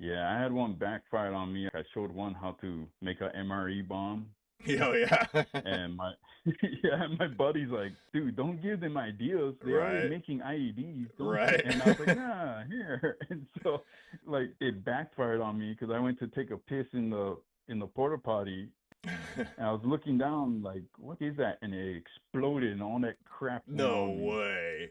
Yeah, I had one backfired on me. I showed one how to make a MRE bomb. Oh yeah. And my yeah, my buddy's like, dude, don't give them ideas. They're already Right. making IEDs. Don't. Right. And I was like, nah, here. And so, like, it backfired on me because I went to take a piss in the porta potty, and I was looking down like, what is that? And it exploded, and all that crap went No on me. way.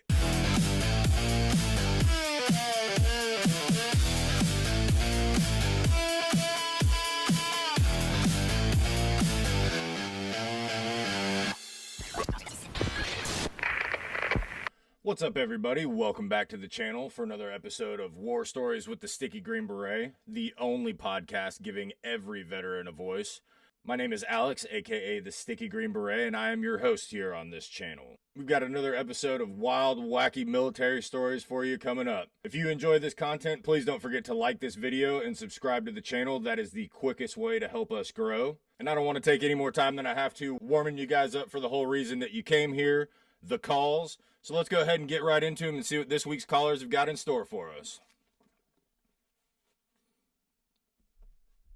What's up, everybody? Welcome back to the channel for another episode of War Stories with the Sticky Green Beret, the only podcast giving every veteran a voice. My name is Alex, aka the Sticky Green Beret, and I am your host here on this channel. We've got another episode of wild, wacky military stories for you coming up. If you enjoy this content, please don't forget to like this video and subscribe to the channel. That is the quickest way to help us grow. And I don't want to take any more time than I have to warming you guys up for the whole reason that you came here, the calls. So let's go ahead and get right into them and see what this week's callers have got in store for us.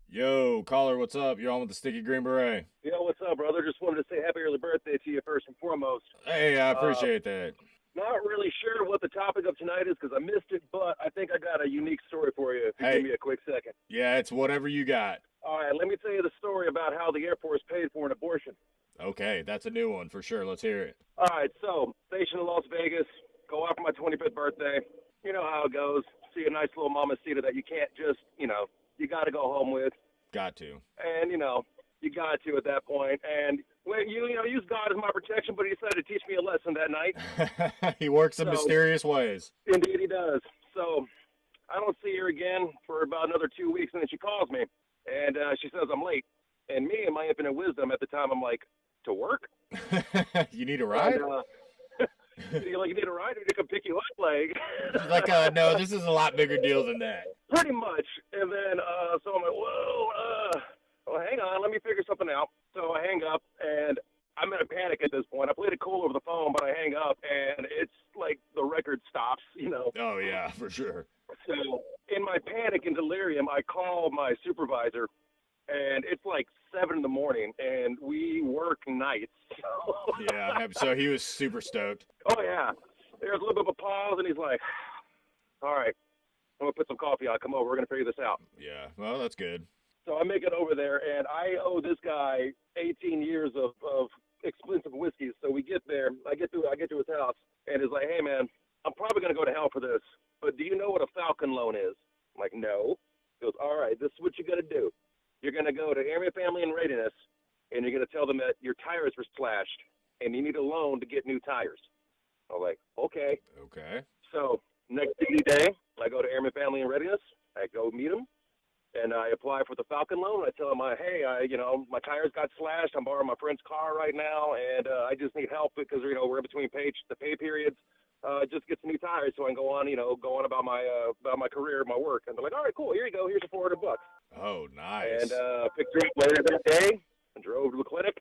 Yo, caller, what's up? You're on with the Sticky Green Beret. Yo, what's up, brother? Just wanted to say happy early birthday to you first and foremost. Hey, I appreciate that. Not really sure what the topic of tonight is because I missed it, but I think I got a unique story for you if you Hey. give me a quick second. Yeah, it's whatever you got. All right, let me tell you the story about how the Air Force paid for an abortion. Okay, that's a new one for sure. Let's hear it. All right, so stationed in Las Vegas, go out for my 25th birthday. You know how it goes. See a nice little mamacita that you can't just, you got to go home with. Got to. And, you got to at that point. And when use God as my protection, but he decided to teach me a lesson that night. He works in So- mysterious ways. Indeed he does. So I don't see her again for about another 2 weeks, and then she calls me, and she says I'm late. And me, in my infinite wisdom at the time, I'm like, to work? You need a ride? And, you need a ride or to come pick you up? Like, She's like, no, this is a lot bigger deal than that. pretty much. And then, so I'm like, whoa, well, hang on, let me figure something out. So I hang up, and I'm in a panic at this point. I played it cool over the phone, but I hang up, and it's like the record stops, Oh, yeah, for sure. So in my panic and delirium, I call my supervisor, and it's like 7 in the morning, and we work nights. Yeah, so he was super stoked. Oh, yeah. There's a little bit of a pause, and he's like, all right, I'm going to put some coffee out. Come over. We're going to figure this out. Yeah, well, that's good. So I make it over there, and I owe this guy 18 years of expensive whiskeys. So we get there. I get to his house, and he's like, hey, man, I'm probably going to go to hell for this, but do you know what a Falcon loan is? I'm like, no. He goes, all right, this is what you got to do. You're going to go to Airman Family and Readiness, and you're going to tell them that your tires were slashed, and you need a loan to get new tires. I was like, okay. Okay. So next day, I go to Airman Family and Readiness. I go meet them, and I apply for the Falcon loan. I tell them, hey, my tires got slashed. I'm borrowing my friend's car right now, and I just need help because we're in between the pay periods. Just get some new tires so I can go on about my career, my work. And they're like, all right, cool. Here you go. Here's your $400. Oh, nice. And picked her up later that day and drove to the clinic.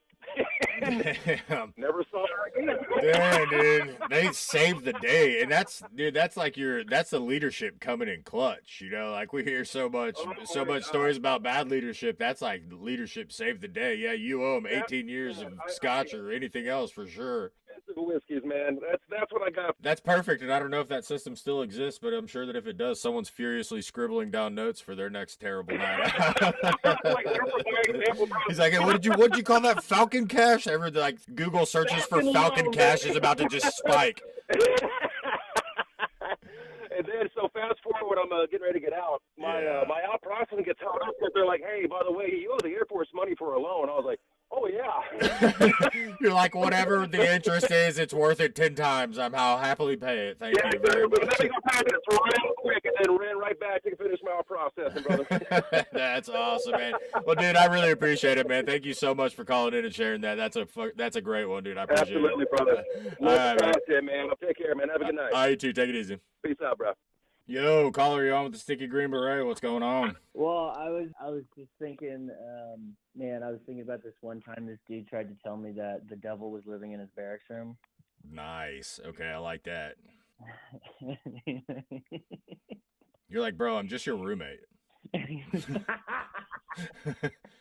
Damn. Never saw her again. Yeah, dude. They saved the day. And that's the leadership coming in clutch. Like we hear so much stories about bad leadership. That's like leadership saved the day. Yeah, you owe them 18 years of scotch or anything else for sure. Whiskeys, man. That's what I got. That's perfect, and I don't know if that system still exists, but I'm sure that if it does, someone's furiously scribbling down notes for their next terrible night out. He's like, hey, what did you call that? Falcon Cash? Like Google searches for Falcon Cash is about to just spike. And then, so fast forward, I'm getting ready to get out. My out processing gets held up because they're like, hey, by the way, you owe the Air Force money for a loan. I was like, oh, yeah. You're like, whatever the interest is, it's worth it 10 times. I'll happily pay it. Thank you very much. Let me go back and real quick and then ran right back to finish my out processing, brother. That's awesome, man. Well, dude, I really appreciate it, man. Thank you so much for calling in and sharing that. That's a great one, dude. I appreciate Absolutely, it. brother. All right, man. Man. I'll take care, man. Have a good night. All right, you too. Take it easy. Peace out, bro. Yo, caller, you on with the Sticky Green Beret? What's going on? Well, I was just thinking, I was thinking about this one time this dude tried to tell me that the devil was living in his barracks room. Nice. Okay, I like that. You're like, bro, I'm just your roommate. And he's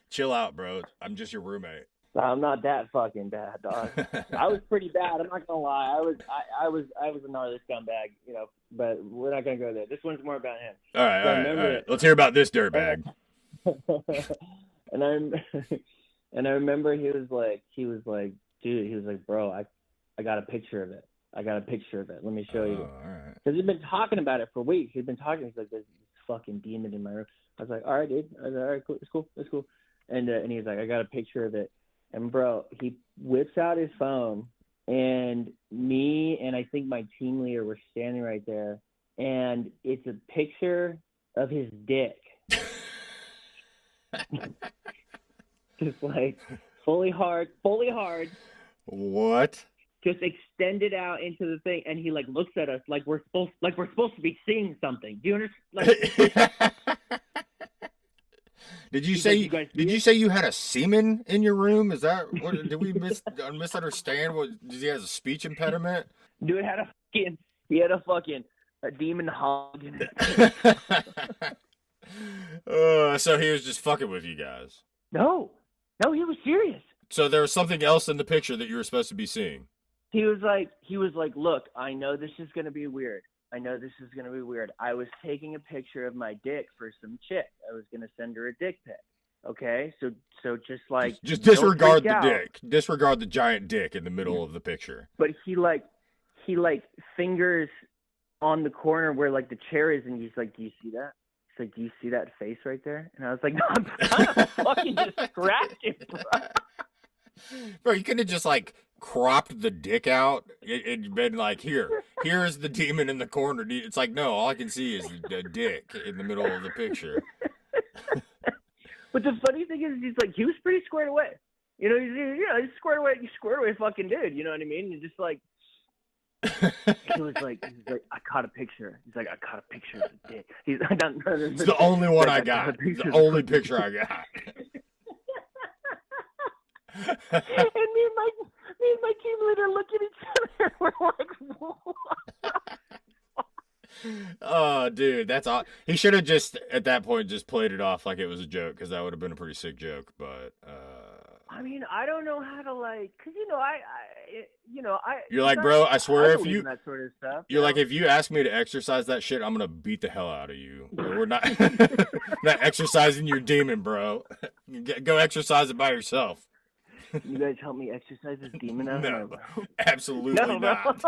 Chill out, bro. I'm just your roommate. I'm not that fucking bad, dog. I was pretty bad. I'm not gonna lie. I was a gnarly scumbag, you know. But we're not gonna go there. This one's more about him. All right, So all right. Let's hear about this dirtbag. and I remember he was like, dude, he was like, bro, I got a picture of it. Let me show you. All right. Because he'd been talking about it for weeks. He's like, there's this fucking demon in my room. I was like, all right, dude. I was like, all right, cool. It's cool. And he's like, I got a picture of it. And bro, he whips out his phone, and me and I think my team leader were standing right there, and it's a picture of his dick. Just like fully hard. What? Just extended out into the thing, and he like looks at us like we're supposed to be seeing something. Do you understand? Like, Did you say you had a semen in your room? Is that what? Did we misunderstand? What? Does he have a speech impediment? Dude had a demon hog in it. So he was just fucking with you guys. No, he was serious. So there was something else in the picture that you were supposed to be seeing. He was like, look, I know this is gonna be weird. I was taking a picture of my dick for some chick. I was gonna send her a dick pic. Okay, so just disregard the dick. Disregard the giant dick in the middle of the picture. But he fingers on the corner where like the chair is, and he's like, do you see that? He's like, do you see that face right there? And I was like, no, I'm trying to fucking distract him, bro. Bro, you could have just like cropped the dick out and been like, here's the demon in the corner. It's like, no, all I can see is the dick in the middle of the picture. But the funny thing is, he was pretty squared away. You know, he's squared away fucking dude. You know what I mean? And just like, he was like, I caught a picture. He's like, I caught a picture of the dick. It's the only one I got. It's the only picture I got. And me and my team leader look at each other. We're like, what? Oh, dude, that's all. He should have just at that point just played it off like it was a joke, because that would have been a pretty sick joke. But I mean, I don't know how to because You're like, bro, I swear if you that sort of stuff. You're like, if you ask me to exercise that shit, I'm gonna beat the hell out of you. We're not not exercising your demon, bro. Go exercise it by yourself. You guys help me exercise this demon out? No, absolutely not.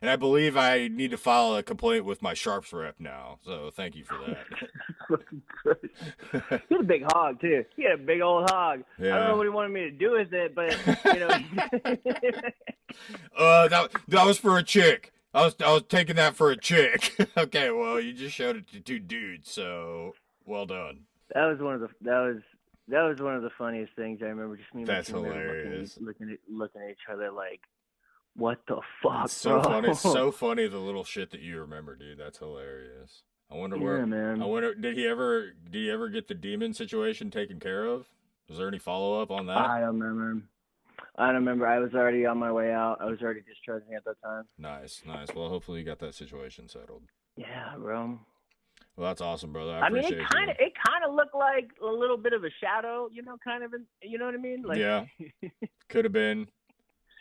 And I believe I need to file a complaint with my Sharps rep now. So thank you for that. He had a big hog too. He had a big old hog. Yeah. I don't know what he wanted me to do with it, but that was for a chick. I was taking that for a chick. Okay, well, you just showed it to two dudes, so well done. That was one of the funniest things I remember. Just me and That's my hilarious. Looking at each other like, what the fuck, it's so bro? funny. It's so funny, the little shit that you remember, dude. That's hilarious. I wonder where. Man. I wonder, did he ever get the demon situation taken care of? Was there any follow up on that? I don't remember. I was already on my way out. I was already discharging at that time. Nice. Well, hopefully you got that situation settled. Yeah, bro. Well, that's awesome, brother. I mean, it kind of looked like a little bit of a shadow, you know, you know what I mean? Like, yeah, could have been,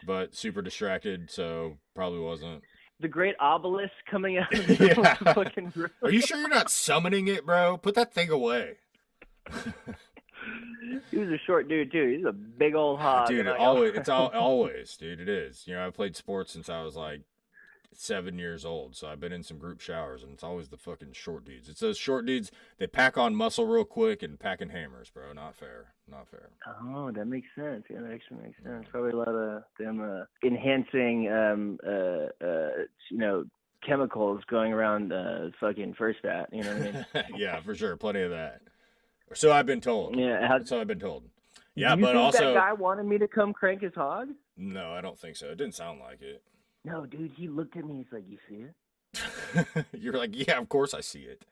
but super distracted, so probably wasn't. The great obelisk coming out of the fucking room. Are you sure you're not summoning it, bro? Put that thing away. He was a short dude too. He's a big old hog. Dude, always, dude. It is. You know, I played sports since I was like 7 years old, so I've been in some group showers, and it's always the fucking short dudes. It's those short dudes. They pack on muscle real quick and packing hammers, bro. Not fair. Oh, that makes sense. Yeah, that actually makes sense. Probably a lot of them enhancing, chemicals going around fucking first bat. You know what I mean? Yeah, for sure. Plenty of that. So I've been told. Yeah, so I've been told. Yeah, but also that guy wanted me to come crank his hog? No, I don't think so. It didn't sound like it. No, dude, he looked at me. He's like, "You see it?" You're like, "Yeah, of course I see it."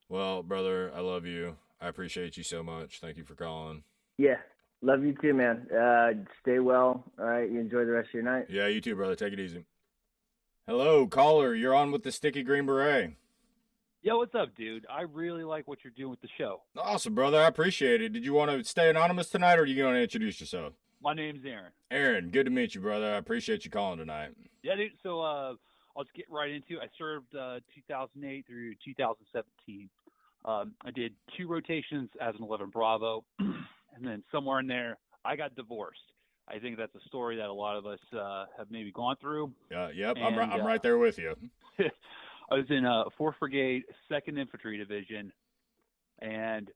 Well, brother, I love you. I appreciate you so much. Thank you for calling. Yeah, love you too, man. Stay well. All right, you enjoy the rest of your night. Yeah, you too, brother. Take it easy. Hello, caller. You're on with the Sticky Green Beret. Yo, what's up, dude? I really like what you're doing with the show. Awesome, brother. I appreciate it. Did you want to stay anonymous tonight, or are you going to introduce yourself? My name's Aaron. Aaron, good to meet you, brother. I appreciate you calling tonight. Yeah, dude. So I'll just get right into it. I served 2008 through 2017. I did 2 rotations as an 11 Bravo, and then somewhere in there, I got divorced. I think that's a story that a lot of us have maybe gone through. Yep, And, I'm right there with you. I was in 4th Brigade, 2nd Infantry Division, and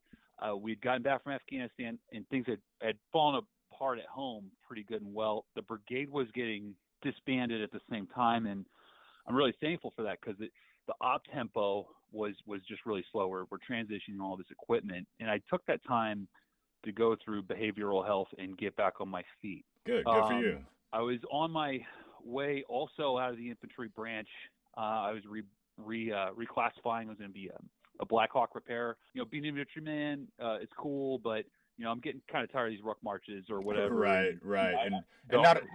we'd gotten back from Afghanistan, and things had fallen apart at home pretty good and well. The brigade was getting disbanded at the same time, and I'm really thankful for that because the op tempo was just really slow. We're transitioning all this equipment, and I took that time to go through behavioral health and get back on my feet. Good for you. I was on my way also out of the infantry branch. I was reclassifying. I was going to be a Black Hawk repairer. You know, being an infantryman, it's cool, but you know, I'm getting kind of tired of these ruck marches or whatever. Right. And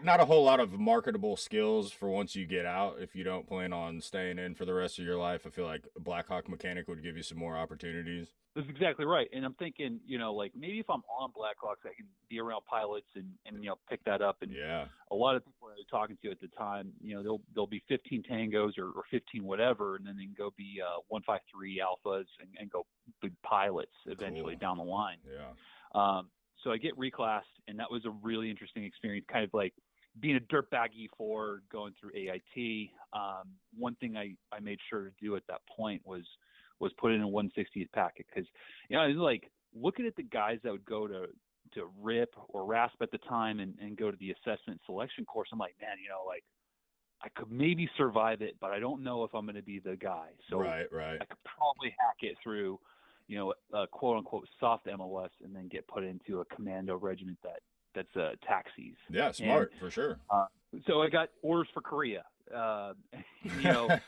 not a whole lot of marketable skills for once you get out. If you don't plan on staying in for the rest of your life, I feel like a Black Hawk mechanic would give you some more opportunities. That's exactly right. And I'm thinking, you know, like maybe if I'm on Black Hawks, I can be around pilots and you know, pick that up. And yeah, a lot of people I was talking to at the time, you know, they'll be 15 tangos or 15 whatever, and then they can go be 153 alphas and go be pilots eventually down the line. Yeah. So I get reclassed, and that was a really interesting experience, kind of like being a dirtbag E4 going through AIT. One thing I made sure to do at that point was put in a 160th packet, because you know, I was like looking at the guys that would go to RIP or RASP at the time and go to the assessment selection course. I'm like, man, you know, like I could maybe survive it, but I don't know if I'm going to be the guy. So right. I could probably hack it through, you know, a quote unquote soft MOS and then get put into a commando regiment that's taxis. Yeah, smart for sure. So I got orders for Korea. You know,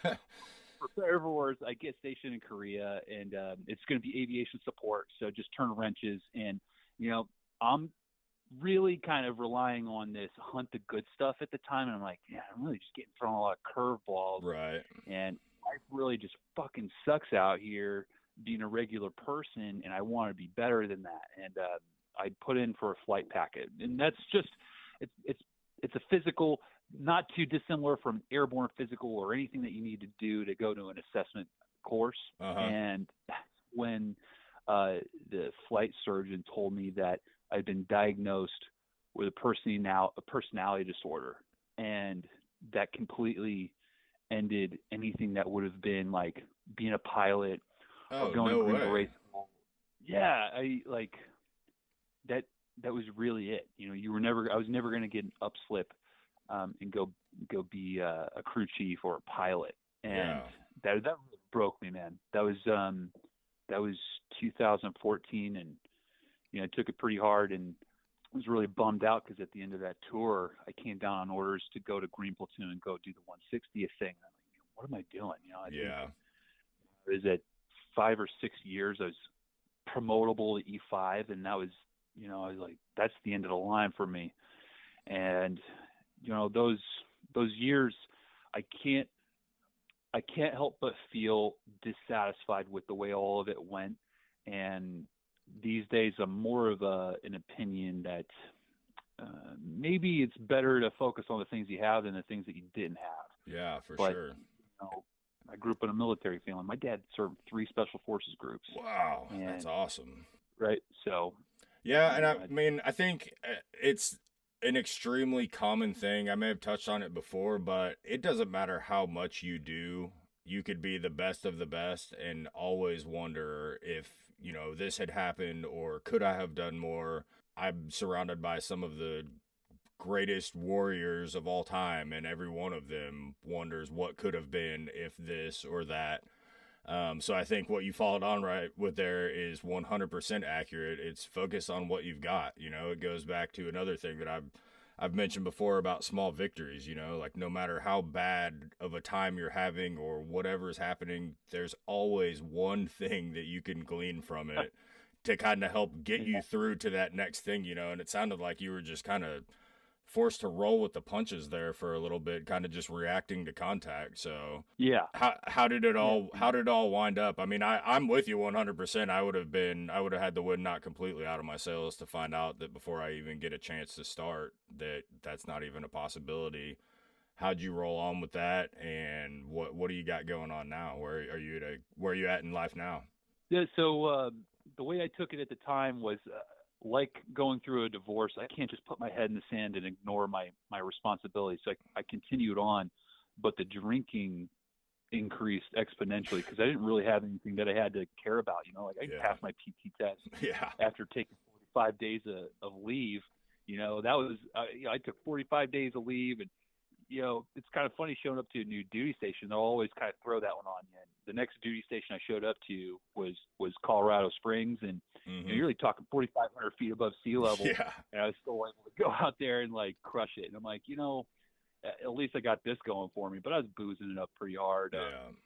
for Air Wars, I get stationed in Korea, and it's going to be aviation support. So just turn wrenches, and you know, I'm really kind of relying on this hunt the good stuff at the time, and I'm like, yeah, I'm really just getting thrown a lot of curveballs, right? And life really just fucking sucks out here being a regular person, and I want to be better than that. And I put in for a flight packet, and that's just it's a physical, not too dissimilar from airborne physical or anything that you need to do to go to an assessment course. And that's when the flight surgeon told me that I'd been diagnosed with a personality disorder, and that completely ended anything that would have been like being a pilot or going to Green Beret school. Yeah, I like that. That was really it. You know, I was never going to get an upslip and go be a crew chief or a pilot. And that really broke me, man. That was 2014, and you know, I took it pretty hard and was really bummed out because at the end of that tour, I came down on orders to go to Green Platoon and go do the 160th thing. I'm like, what am I doing? You know, I think it was at 5 or 6 years. I was promotable to E5, and that was, you know, I was like, that's the end of the line for me. And you know, those years, I can't help but feel dissatisfied with the way all of it went. And these days, I'm more of an opinion that maybe it's better to focus on the things you have than the things that you didn't have. Yeah, for sure. You know, I grew up in a military family. My dad served 3 special forces groups. Wow, that's awesome. Right. So. Yeah, and I mean, I think it's an extremely common thing. I may have touched on it before, but it doesn't matter how much you do. You could be the best of the best and always wonder if, you know, this had happened or could I have done more. I'm surrounded by some of the greatest warriors of all time, and every one of them wonders what could have been if this or that. So I think what you followed on right with there is 100% accurate. It's focus on what you've got. You know, it goes back to another thing that I've mentioned before about small victories. You know, like no matter how bad of a time you're having or whatever is happening, there's always one thing that you can glean from it to kind of help get you through to that next thing, you know. And it sounded like you were just kind of forced to roll with the punches there for a little bit, kind of just reacting to contact. So Yeah. how did it all wind up? I mean, I'm with you 100%. I would have had the wind knocked completely out of my sails to find out that before I even get a chance to start, that's not even a possibility. How'd you roll on with that, and what do you got going on now? Where are you at in life now? Yeah, so the way I took it at the time was like going through a divorce. I can't just put my head in the sand and ignore my responsibilities. So I continued on, but the drinking increased exponentially because I didn't really have anything that I had to care about. Like I passed my PT test after taking 45 days of leave. That was I took 45 days of leave, and it's kind of funny showing up to a new duty station. They'll always kind of throw that one on you. And the next duty station I showed up to was Colorado Springs, and you're really talking 4,500 feet above sea level. Yeah. And I was still able to go out there and like crush it. And I'm like, at least I got this going for me. But I was boozing it up pretty hard,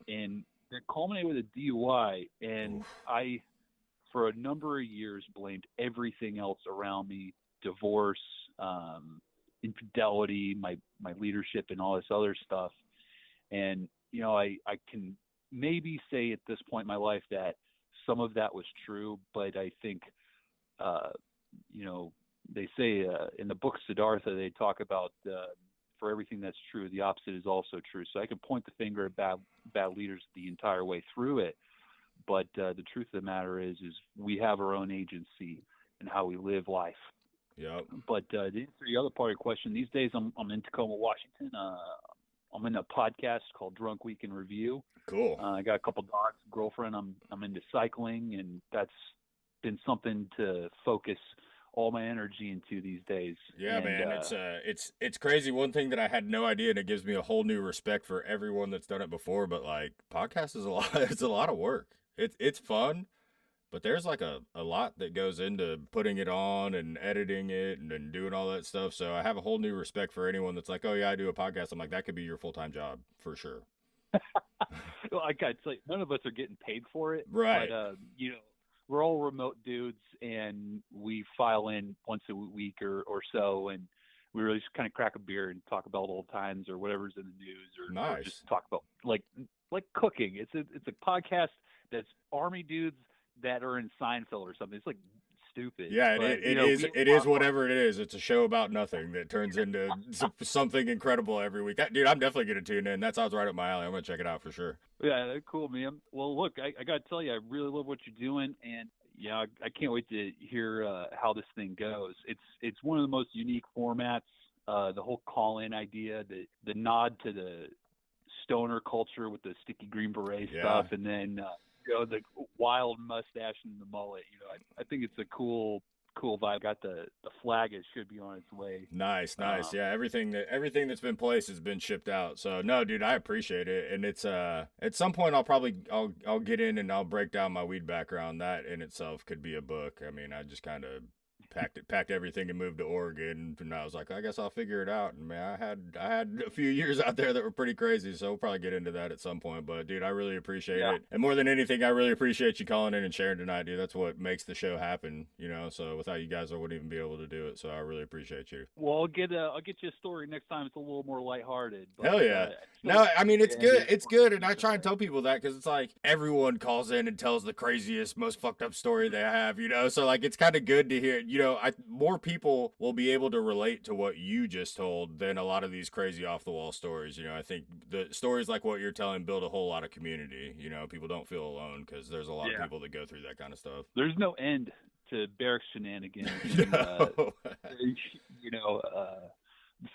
and it culminated with a DUI. And I, for a number of years, blamed everything else around me: divorce, infidelity, my leadership, and all this other stuff. And I can maybe say at this point in my life that some of that was true, but I think they say in the book Siddhartha, they talk about for everything that's true, the opposite is also true. So I can point the finger at bad leaders the entire way through it, but the truth of the matter is we have our own agency in how we live life. Yep. But to answer the other part of your question, these days I'm in Tacoma, Washington. I'm in a podcast called Drunk Week in Review. Cool. I got a couple dogs, girlfriend. I'm into cycling, and that's been something to focus all my energy into these days. Yeah, and, man, it's crazy. One thing that I had no idea, and it gives me a whole new respect for everyone that's done it before. But like, podcast is a lot. It's a lot of work. It's fun. But there's like a lot that goes into putting it on and editing it and doing all that stuff. So I have a whole new respect for anyone that's like, oh, yeah, I do a podcast. I'm like, that could be your full-time job for sure. Well, I got to tell you, none of us are getting paid for it. Right. But, we're all remote dudes, and we file in once a week or so, and we really just kind of crack a beer and talk about old times or whatever's in the news or just talk about like cooking. It's a podcast that's Army dudes that are in Seinfeld or something. It's like stupid. Yeah, it is whatever it is. It's a show about nothing that turns into something incredible every week. Dude, I'm definitely going to tune in. That sounds right up my alley. I'm going to check it out for sure. Yeah, cool, man. Well, look, I got to tell you, I really love what you're doing, and I can't wait to hear how this thing goes. It's one of the most unique formats. The whole call-in idea, the nod to the stoner culture with the Sticky Green Beret stuff, and then the wild mustache and the mullet. I think it's a cool vibe. Got the flag. It should be on its way. Nice. Yeah, everything that's been placed has been shipped out. So no, dude, I appreciate it. And it's at some point I'll get in and I'll break down my weed background. That in itself could be a book. I mean, I just kind of packed everything and moved to Oregon, and I was like, I guess I'll figure it out. And man, I had a few years out there that were pretty crazy, so we'll probably get into that at some point. But dude, I really appreciate it, and more than anything, I really appreciate you calling in and sharing tonight, dude. That's what makes the show happen, So without you guys, I wouldn't even be able to do it. So I really appreciate you. Well, I'll get you a story next time. It's a little more lighthearted. But, hell yeah! No, I mean it's good. It's good, and I try and tell people that because it's like everyone calls in and tells the craziest, most fucked up story they have, So like it's kind of good to hear. More people will be able to relate to what you just told than a lot of these crazy off the wall stories. I think the stories like what you're telling build a whole lot of community. People don't feel alone because there's a lot of people that go through that kind of stuff. There's no end to barracks shenanigans. No.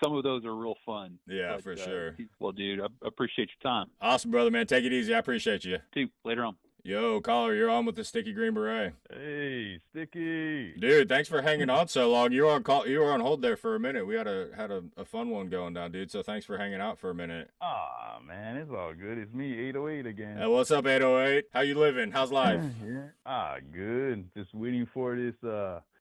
Some of those are real fun. Yeah, for sure. Well, dude, I appreciate your time. Awesome, brother, man. Take it easy. I appreciate you. See you later on. Yo, caller, you're on with the Sticky Green Beret. Hey, Sticky. Dude, thanks for hanging on so long. You were on call. You were on hold there for a minute. We had a fun one going down, dude. So thanks for hanging out for a minute. Ah, man, it's all good. It's me, 808 again. Hey, what's up, 808? How you living? How's life? Good. Just waiting for this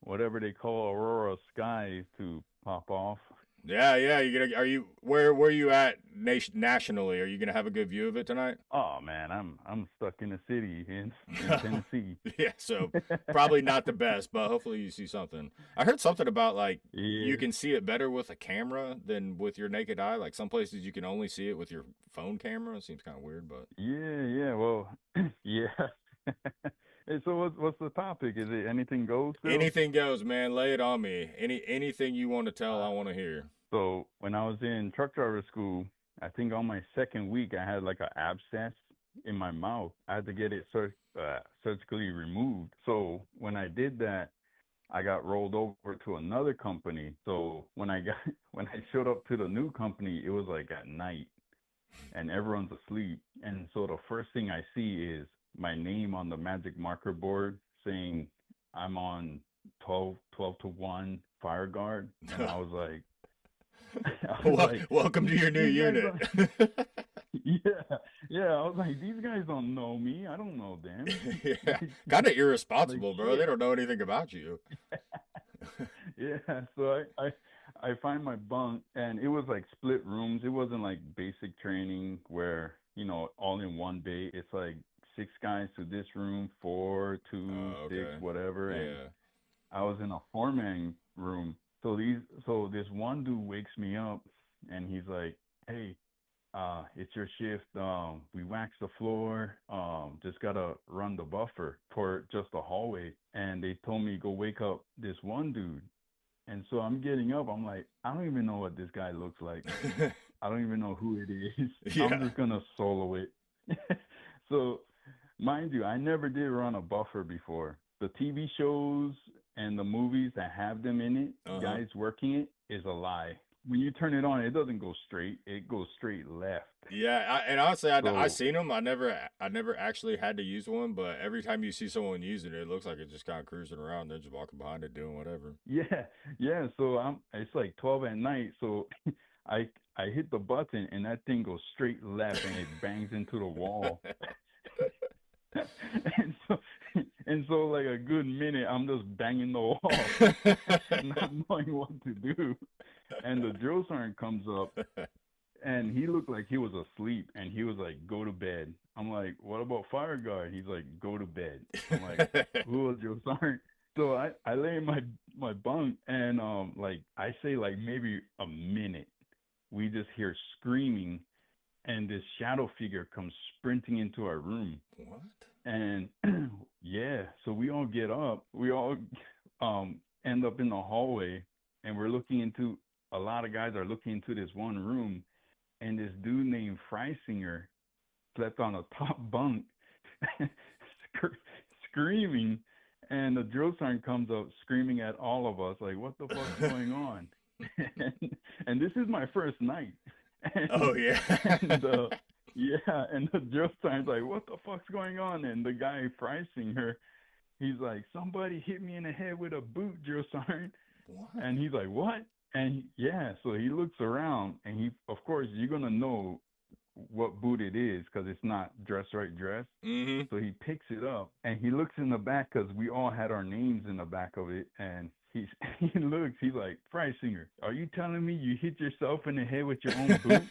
whatever they call aurora skies to pop off. Yeah, yeah. Where you at nationally? Are you gonna have a good view of it tonight? Oh man, I'm stuck in the city in Tennessee. Yeah, so probably not the best, but hopefully you see something. I heard something about like you Yeah, can see it better with a camera than with your naked eye. Like some places you can only see it with your phone camera. It seems kind of weird, but yeah. Well, yeah. And so what's the topic? Is it anything goes still? anything goes, man. Lay it on me. Anything you want to tell, I want to hear. So when I was in truck driver school, I think on my second week I had like an abscess in my mouth. I had to get it surgically removed. So when I did that, I got rolled over to another company. So when I showed up to the new company, it was like at night and everyone's asleep. And so the first thing I see is my name on the magic marker board saying I'm on 12 to 1 Fireguard. And I was like, I was like, Welcome to your new these guys unit. yeah, yeah. I was like, these guys don't know me. I don't know them. Yeah, Like, kind of like irresponsible, bro. They shit. don't know anything about you. Yeah. So I find my bunk, and it was like split rooms. It wasn't like basic training where all in one bay. It's like six guys to this room, four, two, Oh, six, okay. whatever. And Yeah. I was in a four-man room. So this one dude wakes me up, and he's like, "Hey, it's your shift. We waxed the floor. Just gotta run the buffer for just the hallway." And they told me go wake up this one dude. And so I'm getting up. I'm like, I don't even know what this guy looks like. I don't even know who it is. I'm Yeah. just gonna solo it. So, mind you, I never did run a buffer before. The TV shows and the movies that have them in it, Uh-huh. guys working it, is a lie. When you turn it on, it doesn't go straight. It goes straight left. Yeah, and honestly, I So seen them. I never actually had to use one, but every time you see someone using it, it looks like it's just kind of cruising around. They're just walking behind it, doing whatever. yeah, yeah. So it's like 12 at night. So I I hit the button and that thing goes straight left and it bangs into the wall. and so and so like a good minute I'm just banging the wall, not knowing what to do. And the drill sergeant comes up and he looked like he was asleep and he was like, "Go to bed." I'm like, "What about Fireguard?" He's like, "Go to bed." I'm like, "Who was drill sergeant?" So I lay in my bunk and like I say like maybe a minute we just hear screaming and this shadow figure comes sprinting into our room. What? And yeah, so we all get up. We all end up in the hallway, and we're looking into. A lot of guys are looking into this one room, and this dude named Freisinger slept on a top bunk, screaming. And the drill sergeant comes up screaming at all of us, like, "What the fuck's going on?" and this is my first night, Oh and yeah. and yeah, and the drill sergeant's like, "What the fuck's going on?" And the guy pricing her, he's like, "Somebody hit me in the head with a boot, drill sergeant." What? And he's like, "What?" And yeah, so he looks around, and of course, you're gonna know what boot it is because it's not dress right dress. Mm-hmm. So he picks it up and he looks in the back because we all had our names in the back of it. And he looks, he's like, "Freisinger, are you telling me you hit yourself in the head with your own boot?"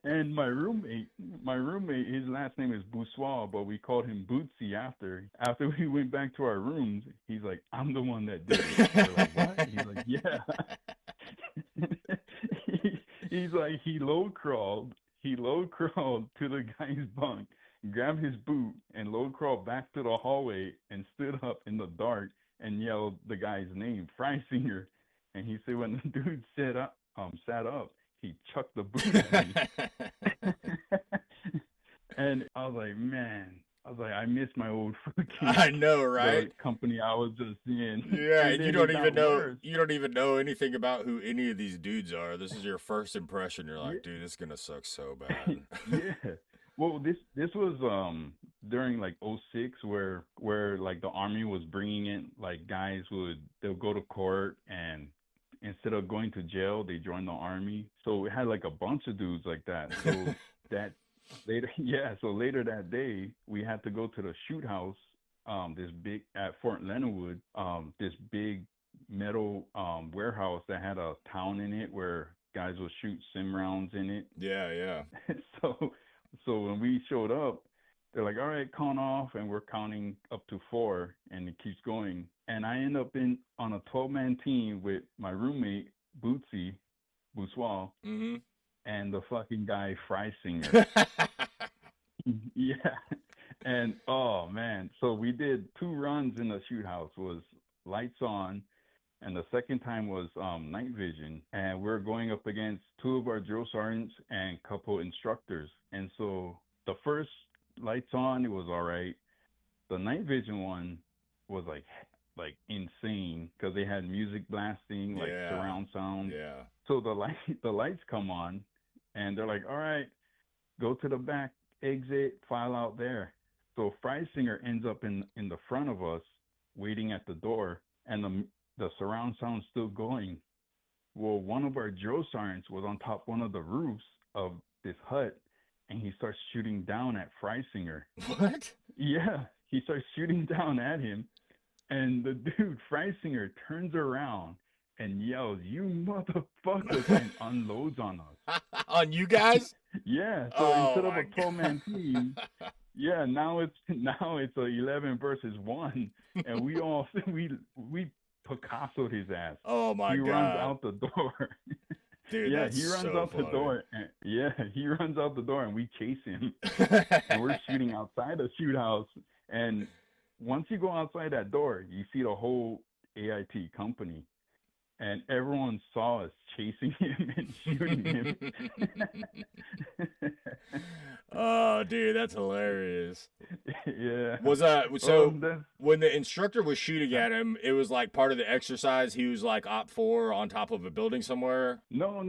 and my roommate, his last name is Boussois, but we called him Bootsy after we went back to our rooms. He's like, "I'm the one that did it." We're like, "What?" He's like, "Yeah." He's like, he low crawled to the guy's bunk, grabbed his boot, and low crawled back to the hallway and stood up in the dark and yelled the guy's name, Freisinger. And he said when the dude sat up, he chucked the boot at me. And I was like, man, I miss my old fucking I know, the right? company I was just in. Yeah, And and you then don't it even got know worse. anything about who any of these dudes are. This is your first impression. You're like, dude, this is gonna suck so bad. Yeah. Well, this was during like '06 where like the army was bringing in like they'll go to court and instead of going to jail they joined the army. So it had like a bunch of dudes like that. So that later yeah, so later that day we had to go to the shoot house this big at Fort Leonard Wood, this big metal warehouse that had a town in it where guys would shoot sim rounds in it. Yeah, yeah. so so when we showed up, they're like, all right, count off, and we're counting up to 4, and it keeps going. And I end up on a 12-man team with my roommate Boussois, and the fucking guy Freisinger. Yeah. And oh man, so we did 2 runs in the shoot house. Was lights on, and the second time was night vision, and we're going up against 2 of our drill sergeants and a couple instructors. And so the first lights on, it was all right. The night vision one was like insane because they had music blasting, like surround sound. Yeah. So the lights come on, and they're like, all right, go to the back exit, file out there. So Freisinger ends up in the front of us, waiting at the door, and the surround sound's still going. Well, one of our drill sergeants was on top one of the roofs of this hut, and he starts shooting down at Freisinger. What? Yeah, he starts shooting down at him, and the dude Freisinger turns around and yells, "You motherfuckers!" and unloads on us. On you guys? Yeah. So instead of a 12-man team, yeah, now it's a 11 versus 1, and we Picasso'd his ass. Oh my God! He runs out the door. Dude, yeah, that's he runs so out funny. the door. And, yeah, he runs out the door, and we chase him. And we're shooting outside the shoot house. And once you go outside that door, you see the whole AIT company. And everyone saw us chasing him and shooting him. Oh, dude, that's hilarious. Yeah. Was when the instructor was shooting at him, it was like part of the exercise. He was like op 4 on top of a building somewhere. No.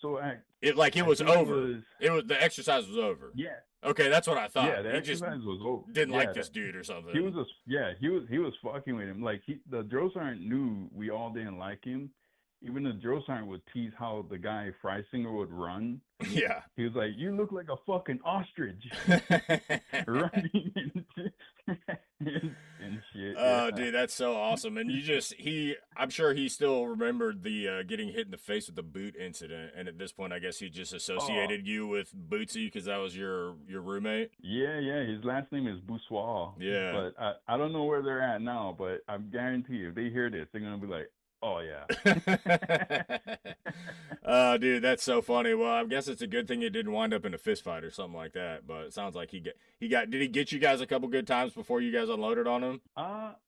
So it was over. The exercise was over. Yeah. Okay, that's what I thought. Yeah, the exercise was over. Didn't like this dude or something. He was fucking with him. Like the drill sergeant knew we all didn't like him. Even the drill sergeant would tease how the guy Freisinger would run. Yeah. He was like, "You look like a fucking ostrich running and shit." Oh, dude, that's so awesome. And I'm sure he still remembered the getting hit in the face with the boot incident. And at this point, I guess he just associated you with Bootsy because that was your roommate. Yeah. His last name is Boussois. Yeah. But I don't know where they're at now, but I guarantee you, if they hear this, they're going to be like, "Oh, yeah." Oh, dude, that's so funny. Well, I guess it's a good thing it didn't wind up in a fist fight or something like that. But it sounds like did he get you guys a couple good times before you guys unloaded on him?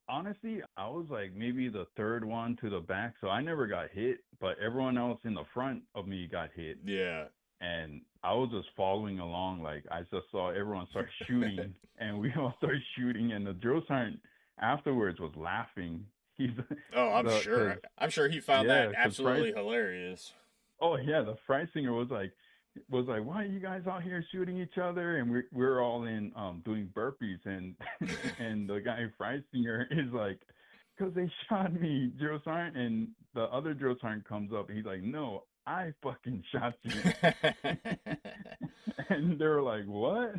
Honestly, I was like maybe the third one to the back, so I never got hit, but everyone else in the front of me got hit. Yeah. And I was just following along. Like, I just saw everyone start shooting, and we all started shooting, and the drill sergeant afterwards was laughing. I'm sure he found that absolutely hilarious. Oh yeah, the Freisinger was like, "Why are you guys out here shooting each other?" And we're all in doing burpees, and and the guy Freisinger is like, "Because they shot me, drill sergeant." And the other drill sergeant comes up, and he's like, "No, I fucking shot you." And they're like, "What?"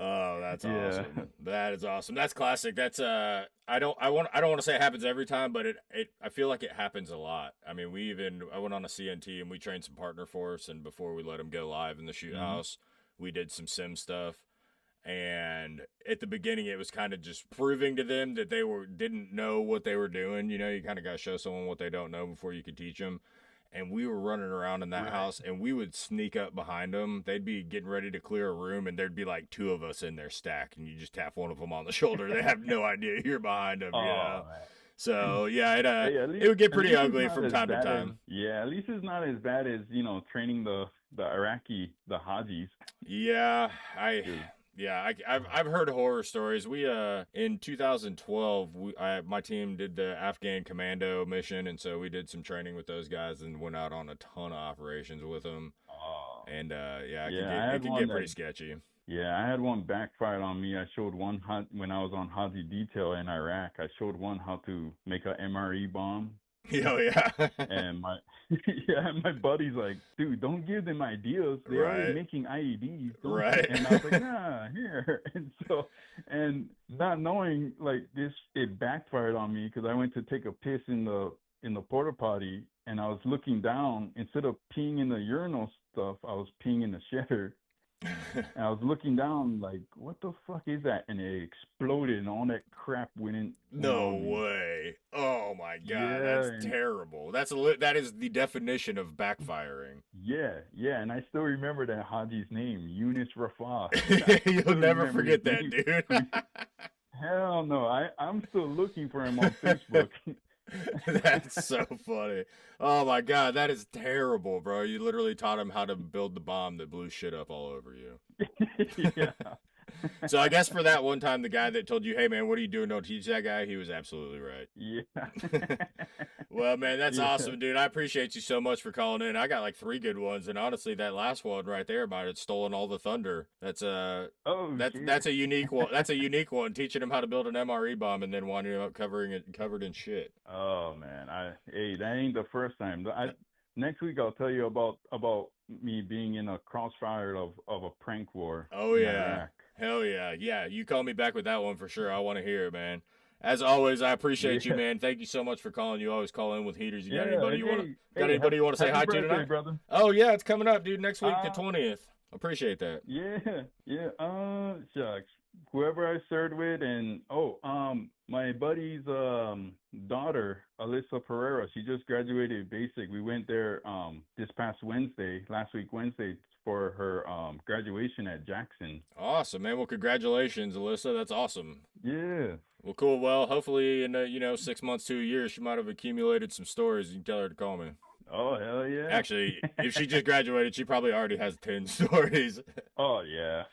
Oh, that's awesome. That is awesome. That's classic. That's I don't want to say it happens every time, but I feel like it happens a lot. I mean, I went on a CNT and we trained some partner force, and before we let them go live in the shoot house, we did some sim stuff. And at the beginning, it was kind of just proving to them that they didn't know what they were doing. You know, you kind of got to show someone what they don't know before you can teach them. And we were running around in that house, and we would sneak up behind them. They'd be getting ready to clear a room, and there'd be like 2 of us in there stacked, and you just tap one of them on the shoulder. They have no idea you're behind them. Man. So yeah, it would get pretty ugly from time to time. At least it's not as bad as training the Iraqi, the Hajis. Yeah, I've heard horror stories. We in 2012, my team did the Afghan commando mission, and so we did some training with those guys and went out on a ton of operations with them. And it can get pretty sketchy. Yeah, I had one backfired on me. I showed one when I was on Haji detail in Iraq. I showed one how to make a MRE bomb. Oh yeah. And my buddy's like, "Dude, don't give them ideas. They're already making IEDs." Right. And I was like, "Nah, here." And not knowing, like, this, it backfired on me because I went to take a piss in the porta potty, and I was looking down. Instead of peeing in the urinal stuff, I was peeing in the shitter. And I was looking down like, what the fuck is that? And it exploded, and all that crap went No on me. way. Oh my god, Yeah, that's terrible. That is the definition of backfiring. Yeah, and I still remember that Haji's name, Yunus Rafah. You'll never forget that, dude. Hell no, I'm still looking for him on Facebook. That's so funny. Oh my god, that is terrible, bro. You literally taught him how to build the bomb that blew shit up all over you. Yeah. So I guess for that one time, the guy that told you, hey man, what are you doing? Don't teach that guy. He was absolutely right. Yeah. Well, man, that's awesome, dude. I appreciate you so much for calling in. I got like 3 good ones, and honestly, that last one right there might have stolen all the thunder. That's that's a unique one. That's a unique one. Teaching him how to build an MRE bomb and then winding up covered in shit. Oh man, hey, that ain't the first time. Next week I'll tell you about me being in a crossfire of a prank war. Oh yeah, hell yeah, yeah. You call me back with that one for sure. I want to hear it, man. As always, I appreciate you, man. Thank you so much for calling. You always call in with heaters. You got anybody you want to say hi to tonight, brother? Oh yeah, it's coming up, dude. Next week, the 20th. Appreciate that. Yeah. Shucks. Whoever I served with, and my buddy's daughter, Alyssa Pereira. She just graduated basic. We went there last week Wednesday, for her graduation at Jackson. Awesome, man. Well, congratulations, Alyssa. That's awesome. Yeah. Well, cool. Well, hopefully in 6 months to a year, she might have accumulated some stories. You can tell her to call me. Oh, hell yeah. Actually, if she just graduated, she probably already has 10 stories. Oh, yeah.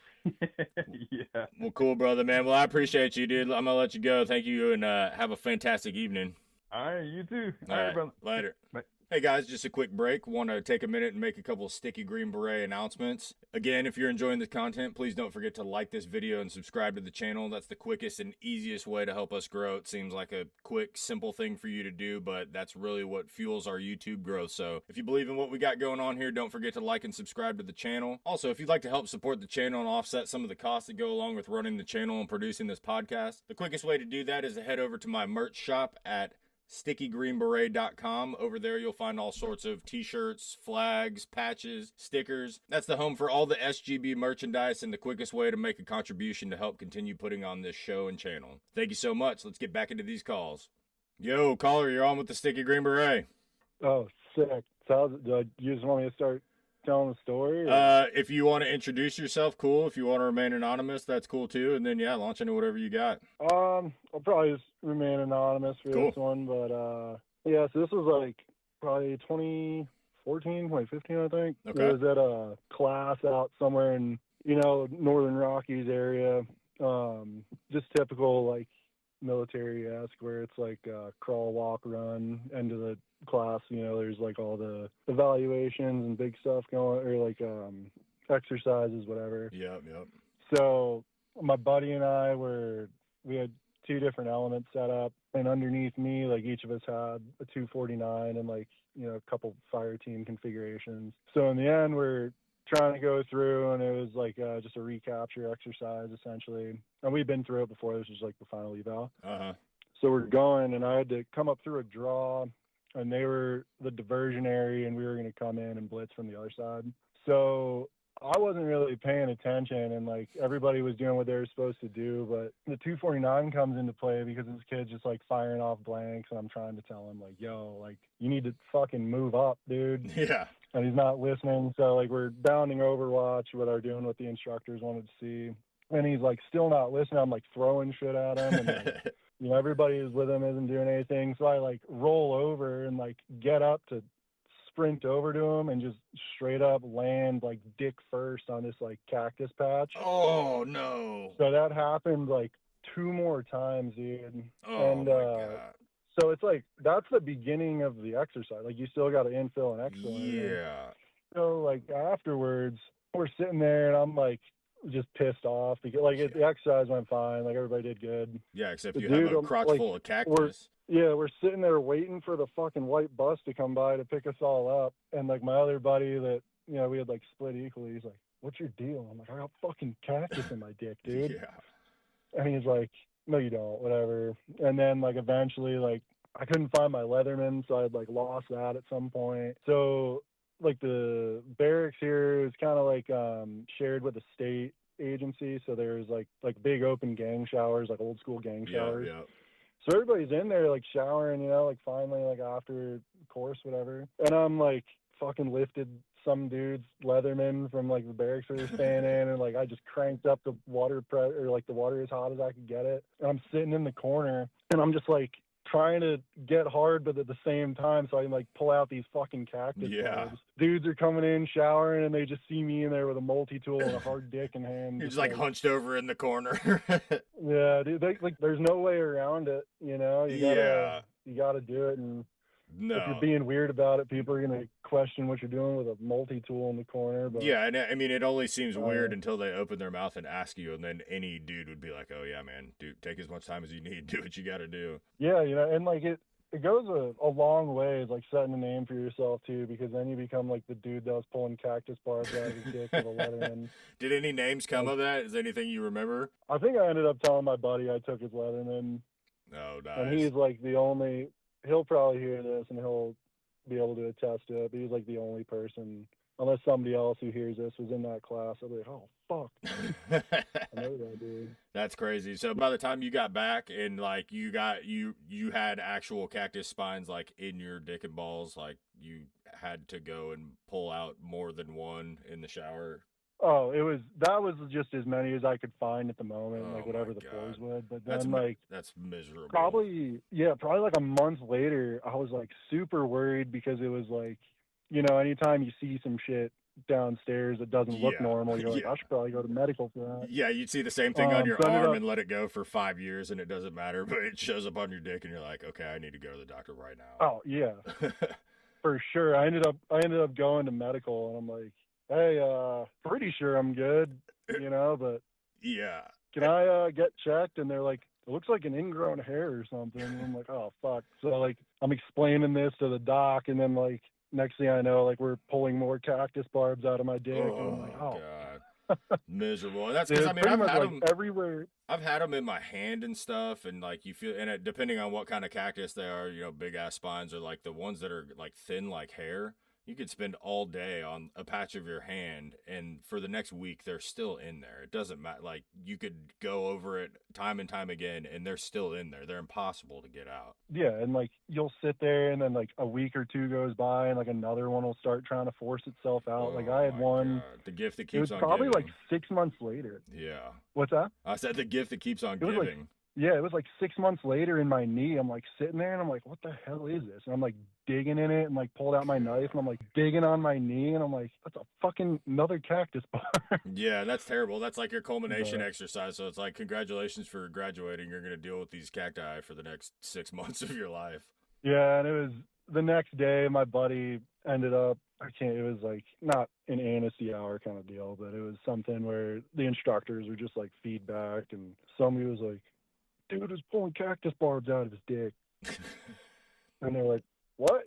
Yeah. Well, cool, brother, man. Well, I appreciate you, dude. I'm going to let you go. Thank you, and have a fantastic evening. All right, you too. All right, brother. Later. Bye. Hey guys, just a quick break. Want to take a minute and make a couple of Sticky Green Beret announcements. Again, if you're enjoying this content, please don't forget to like this video and subscribe to the channel. That's the quickest and easiest way to help us grow. It seems like a quick, simple thing for you to do, but that's really what fuels our YouTube growth. So if you believe in what we got going on here, don't forget to like and subscribe to the channel. Also, if you'd like to help support the channel and offset some of the costs that go along with running the channel and producing this podcast, the quickest way to do that is to head over to my merch shop at StickyGreenBeret.com. Over there you'll find all sorts of t-shirts, flags, patches, stickers. That's the home for all the SGB merchandise and the quickest way to make a contribution to help continue putting on this show and channel. Thank you so much. Let's get back into these calls. Yo, caller, you're on with the Sticky Green Beret. Oh, sick. So you just want me to start telling the story? If you want to introduce yourself, cool. If you want to remain anonymous, that's cool too. And then launch into whatever you got. I'll probably just remain anonymous for this one, but so this was like probably 2014, 2015, I think. Okay. I was at a class out somewhere in Northern Rockies area. Just typical like military-esque, where it's like crawl, walk, run, end of the class. There's like all the evaluations and big stuff going, or like exercises, whatever. Yep. So my buddy and I we had 2 different elements set up, and underneath me, like each of us had a 249 and like a couple fire team configurations. So in the end, we're trying to go through, and it was like just a recapture exercise essentially, and we've been through it before. This was like the final eval. So we're going, and I had to come up through a draw, and they were the diversionary, and we were going to come in and blitz from the other side. So I wasn't really paying attention, and like everybody was doing what they were supposed to do, but the 249 comes into play because this kid's just like firing off blanks, and I'm trying to tell him like, yo, like you need to fucking move up, dude. Yeah. And he's not listening. So like we're bounding Overwatch without doing what the instructors wanted to see, and he's like still not listening. I'm like throwing shit at him, and like, everybody who's with him isn't doing anything. So I like roll over and like get up to sprint over to him and just straight up land like dick first on this like cactus patch. Oh no. So that happened like 2 more times, dude. Oh my God. So it's like that's the beginning of the exercise. Like you still got to infill and exfil. Yeah. So like afterwards, we're sitting there and I'm like just pissed off because like the exercise went fine. Like everybody did good. Yeah, except But you dude, have a crotch like, full of cactus. We're sitting there waiting for the fucking white bus to come by to pick us all up. And like my other buddy that, we had like split equally. He's like, what's your deal? I'm like, I got fucking cactus in my dick, dude. Yeah. And he's like, no, you don't, whatever. And then, like, eventually, like, I couldn't find my Leatherman, so I had, like, lost that at some point. So, like, the barracks here is kind of, like, shared with a state agency. So there's, like big open gang showers, like old school gang showers. Yeah. So everybody's in there, like, showering, you know, like, finally, like, after course, whatever. And I'm, like, fucking lifted some dude's Leatherman from, like, the barracks we were staying in, and, like, I just cranked up the water or, like, the water as hot as I could get it. And I'm sitting in the corner, and I'm just, like, trying to get hard, but at the same time, so I can, like, pull out these fucking cactus bulbs. Dudes are coming in, showering, and they just see me in there with a multi-tool and a hard dick in hand. You're just, like, hunched over in the corner. Yeah, dude, like, there's no way around it, you know? You gotta do it, and if you're being weird about it, people are going to question what you're doing with a multi-tool in the corner. But, yeah, and I mean, it only seems weird until they open their mouth and ask you, and then any dude would be like, oh, yeah, man, dude, take as much time as you need. Do what you got to do. Yeah, you know, and, like, it goes a long way, like, setting a name for yourself, too, because then you become, like, the dude that was pulling cactus barbs out of his dick with a Leatherman. Did any names come of that? Is there anything you remember? I think I ended up telling my buddy I took his Leatherman. Oh, nice. And he's, like, the only – he'll probably hear this, and he'll be able to attest to it, but he's like the only person, unless somebody else who hears this was in that class, I'll be like, oh, fuck. I know that, dude. That's crazy. So by the time you got back and, like, you had actual cactus spines, like, in your dick and balls, like, you had to go and pull out more than one in the shower? Oh, that was just as many as I could find at the moment, like whatever the floors would. But then that's miserable. Probably like a month later, I was like super worried because it was like, you know, anytime you see some shit downstairs that doesn't look normal, you're like, I should probably go to medical for that. Yeah, you'd see the same thing on your arm and let it go for 5 years and it doesn't matter, but it shows up on your dick and you're like, okay, I need to go to the doctor right now. Oh yeah, for sure. I ended up going to medical, and I'm like, hey, pretty sure I'm good, you know, but yeah, can I get checked? And they're like, it looks like an ingrown hair or something. And I'm like, oh fuck. So like I'm explaining this to the doc, and then like next thing I know, like we're pulling more cactus barbs out of my dick. Oh, and I'm like, oh God. Miserable. That's because I mean I've had them everywhere. I've had them in my hand and stuff, and like you feel, and depending on what kind of cactus they are, you know, big ass spines, or like the ones that are like thin like hair. You could spend all day on a patch of your hand, and for the next week, they're still in there. It doesn't matter. Like, you could go over it time and time again, and they're still in there. They're impossible to get out. Yeah, and, like, you'll sit there, and then, like, a week or two goes by, and, like, another one will start trying to force itself out. Oh, like, I had one. God. The gift that keeps on giving. It was probably, like, 6 months later. Yeah. What's that? I said the gift that keeps on giving. Like, yeah, it was like 6 months later in my knee. I'm like sitting there and I'm like, what the hell is this? And I'm like digging in it and like pulled out my knife and I'm like digging on my knee and I'm like, that's a fucking another cactus bar. Yeah, that's terrible. That's like your culmination exercise. So it's like, congratulations for graduating. You're going to deal with these cacti for the next 6 months of your life. Yeah, and it was the next day my buddy ended up, it was like not an anesthesia hour kind of deal, but it was something where the instructors were just like feedback and somebody was like, dude was pulling cactus barbs out of his dick. And they're like, what?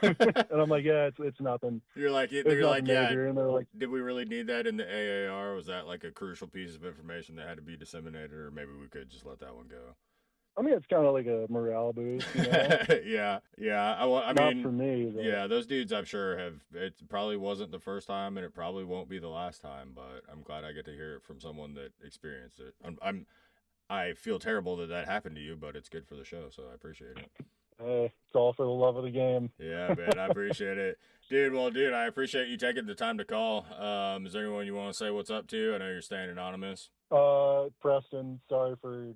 And I'm like, yeah, it's nothing. They're like, yeah. And they're like, did we really need that in the AAR? Was that like a crucial piece of information that had to be disseminated, or maybe we could just let that one go? I mean, it's kind of like a morale boost, you know? yeah. I Not mean, for me. But... yeah, those dudes, I'm sure it probably wasn't the first time, and it probably won't be the last time. But I'm glad I get to hear it from someone that experienced it. I feel terrible that happened to you, but it's good for the show, so I appreciate it. It's all for the love of the game. Yeah, man, I appreciate it. Dude, I appreciate you taking the time to call. Is there anyone you want to say what's up to? I know you're staying anonymous. Preston, sorry for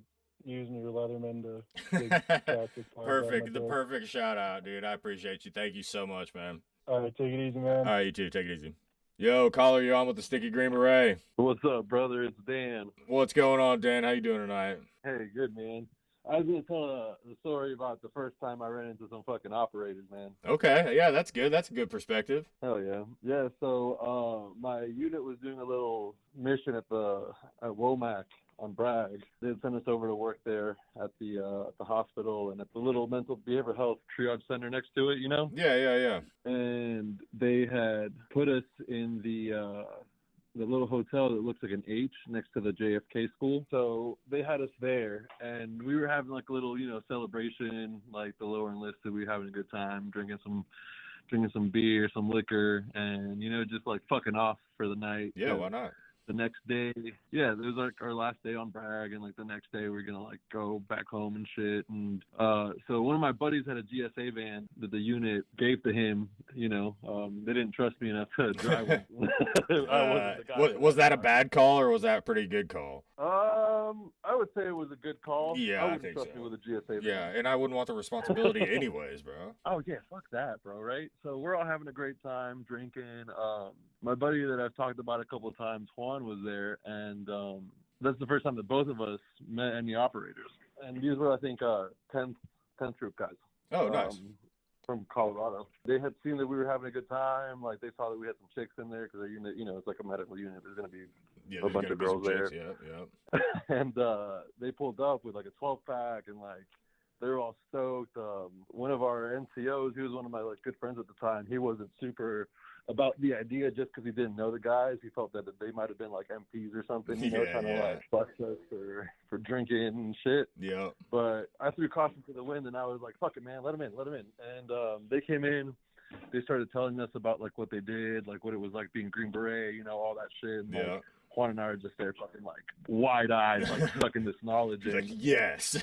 using your Leatherman to dig cactus. Perfect, the perfect shout out, dude. I appreciate you. Thank you so much, man. All right, take it easy, man. All right, you too. Take it easy. Yo, caller, you're on with the Sticky Green Beret. What's up, brother? It's Dan. What's going on, Dan? How you doing tonight? Hey, good, man. I was going to tell the story about the first time I ran into some fucking operators, man. Okay, yeah, that's good. That's a good perspective. Hell yeah. Yeah, so my unit was doing a little mission at Womack on Bragg. They'd send us over to work there at the hospital and at the little mental behavioral health triage center next to it, you know? Yeah. And they had put us in the the little hotel that looks like an H next to the JFK school. So they had us there, and we were having like a little, celebration, like the lower enlisted. We were having a good time, drinking some beer, some liquor, and, just like fucking off for the night. Yeah, why not? The next day, it was like our last day on brag, and like the next day we're gonna like go back home and shit. And so one of my buddies had a GSA van that the unit gave to him. They didn't trust me enough to drive one. Was that a bad call or was that a pretty good call? I would say it was a good call. Yeah, I wouldn't trust me with a GSA van. Yeah, and I wouldn't want the responsibility anyways, bro. Oh yeah, fuck that, bro. Right? So we're all having a great time drinking. My buddy that I've talked about a couple of times, Juan, was there, and that's the first time that both of us met any operators. And these were, I think, 10th troop guys. Oh, nice. From Colorado. They had seen that we were having a good time. Like, they saw that we had some chicks in there because our unit, it's like a medical unit. There's going to be a bunch of girls there. Yeah. And they pulled up with like a 12-pack, and like they were all stoked. One of our NCOs, he was one of my like good friends at the time. He wasn't super about the idea just because he didn't know the guys. He felt that they might have been like MPs or something, trying to like bust us for drinking and shit. Yeah. But I threw caution to the wind, and I was like, fuck it, man, let them in. And they came in. They started telling us about like what they did, like what it was like being Green Beret, all that shit. And, like, Juan and I are just there fucking like wide-eyed, like sucking this knowledge in. Like, yes.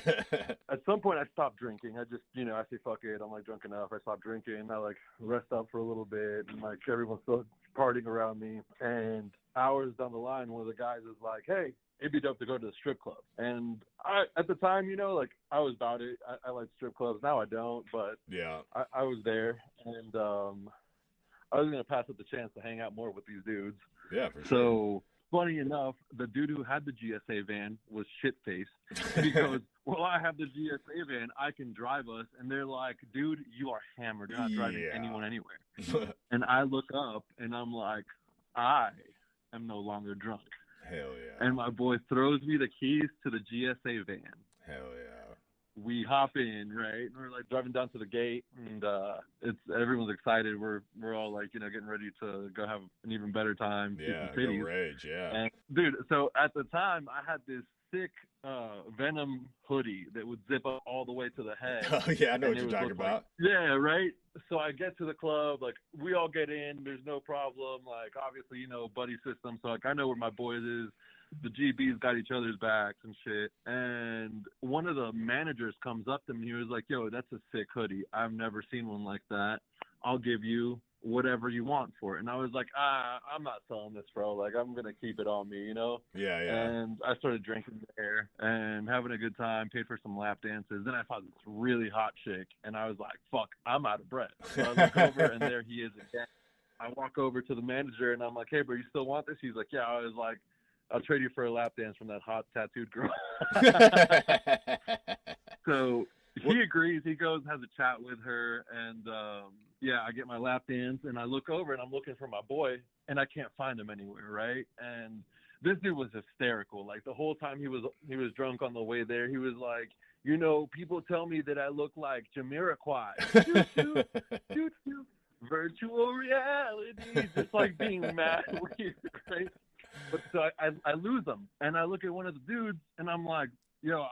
At some point I stopped drinking. I just, I say fuck it. I'm like drunk enough. I stopped drinking. I like rest up for a little bit, and like everyone's still partying around me. And hours down the line, one of the guys is like, hey, it'd be dope to go to the strip club. And I, at the time, like I was about it. I like strip clubs. Now I don't, but yeah, I was there, and I was going to pass up the chance to hang out more with these dudes. Yeah, for sure. So funny enough, the dude who had the GSA van was shit-faced because, well, I have the GSA van, I can drive us. And they're like, dude, you are hammered. You're not driving anyone anywhere. And I look up, and I'm like, I am no longer drunk. Hell yeah. And my boy throws me the keys to the GSA van. Hell yeah. We hop in, right? And we're like driving down to the gate, and everyone's excited. We're all like, getting ready to go have an even better time. Yeah, go rage, yeah. And dude, so at the time I had this sick Venom hoodie that would zip up all the way to the head. Oh yeah, I know what you're talking about. Yeah, right. So I get to the club, like we all get in, there's no problem. Like obviously, buddy system. So like I know where my boys is. The GBs got each other's backs and shit. And one of the managers comes up to me. He was like, yo, that's a sick hoodie. I've never seen one like that. I'll give you whatever you want for it. And I was like, I'm not selling this, bro. Like, I'm going to keep it on me, Yeah. And I started drinking there and having a good time, paid for some lap dances. Then I found this really hot chick, and I was like, fuck, I'm out of breath. So I look over, and there he is again. I walk over to the manager, and I'm like, hey, bro, you still want this? He's like, yeah. I was like, I'll trade you for a lap dance from that hot tattooed girl. So he agrees. He goes and has a chat with her. And, I get my lap dance. And I look over, and I'm looking for my boy. And I can't find him anywhere, right? And this dude was hysterical. Like, the whole time he was drunk on the way there, he was like, people tell me that I look like Jamiroquai. Virtual reality. Just like being mad weird, right? But so I lose him, and I look at one of the dudes, and I'm like, yo,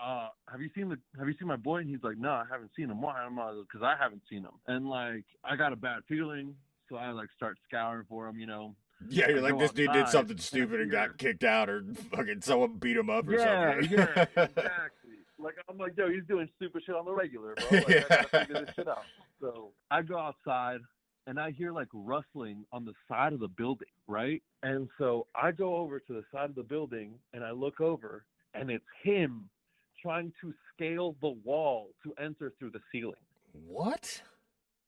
have you seen my boy? And he's like, no, I haven't seen him. Why? I'm like, because I haven't seen him. And like, I got a bad feeling, so I like start scouring for him, Yeah, you're like, this dude did something stupid and got kicked out, or fucking someone beat him up or something. Yeah, exactly. Like, I'm like, yo, he's doing stupid shit on the regular, bro. Like, I gotta figure this shit out. So I go outside, and I hear like rustling on the side of the building, right? And so I go over to the side of the building, and I look over, and it's him trying to scale the wall to enter through the ceiling. What?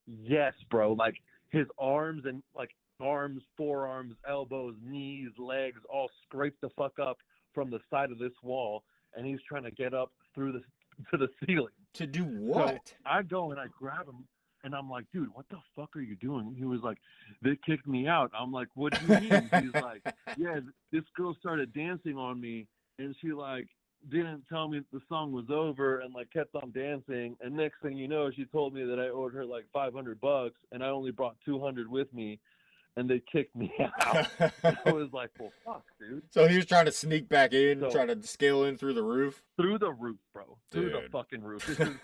Yes, bro. Like his arms and like arms, forearms, elbows, knees, legs, all scraped the fuck up from the side of this wall, and he's trying to get up through to the ceiling. To do what? So I go and I grab him. And I'm like, dude, what the fuck are you doing? He was like, they kicked me out. I'm like, what do you mean? He's like, yeah, this girl started dancing on me, and she like didn't tell me the song was over, and like kept on dancing. And next thing you know, she told me that I owed her like $500, and I only brought $200 with me. and they kicked me out. I was like, well, fuck, dude. So he was trying to sneak back in, So- trying to scale in through the roof? Through the roof, bro. Through the Dude. fucking roof. This is,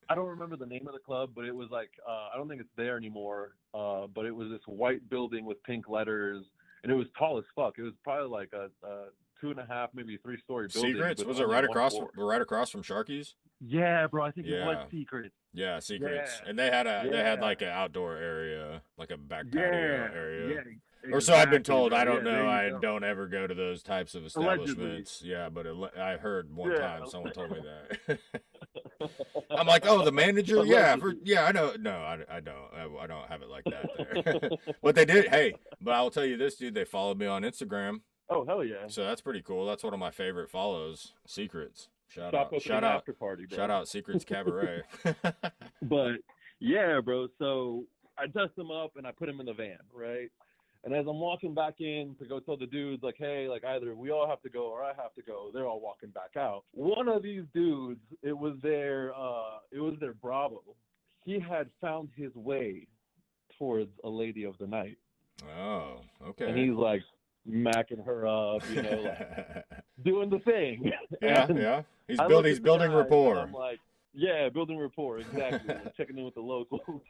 I don't remember the name of the club, but it was like, I don't think it's there anymore, but it was this white building with pink letters, and it was tall as fuck. It was probably like a 2.5, maybe 3-story building. Secrets? with Was it only right one across floor. right across from Sharky's? Yeah, bro. I think it was Yeah. Secrets. Yeah, Secrets. Yeah. And they had Yeah. like an outdoor area, like a back patio Yeah. area. Yeah. Or so I've been exactly, told. bro. I don't Yeah, know. there I you go. don't ever go to those types of Allegedly. establishments. Yeah, but I heard one Yeah. time someone told me that. I'm like, oh, the manager? Yeah, I know. No, I don't. I don't have it like that there. But they did. Hey, but I'll tell you this, dude. They followed me on Instagram, Oh, hell yeah. so that's pretty cool. That's one of my favorite follows. Secrets. Shout Stop out. up Shout an out. after party, bro. Shout out. Secrets Cabaret. But yeah, bro. So I dust them up and I put them in the van, right? And as I'm walking back in to go tell the dudes, like, hey, like either we all have to go or I have to go. They're all walking back out. One of these dudes, it was their Bravo. He had found his way towards a lady of the night, Oh, okay. and he's like macking her up, you know, like doing the thing. Yeah, And yeah. He's I building. look He's at the building guys, rapport. and I'm like, yeah, building rapport, exactly. Like, checking in with the locals.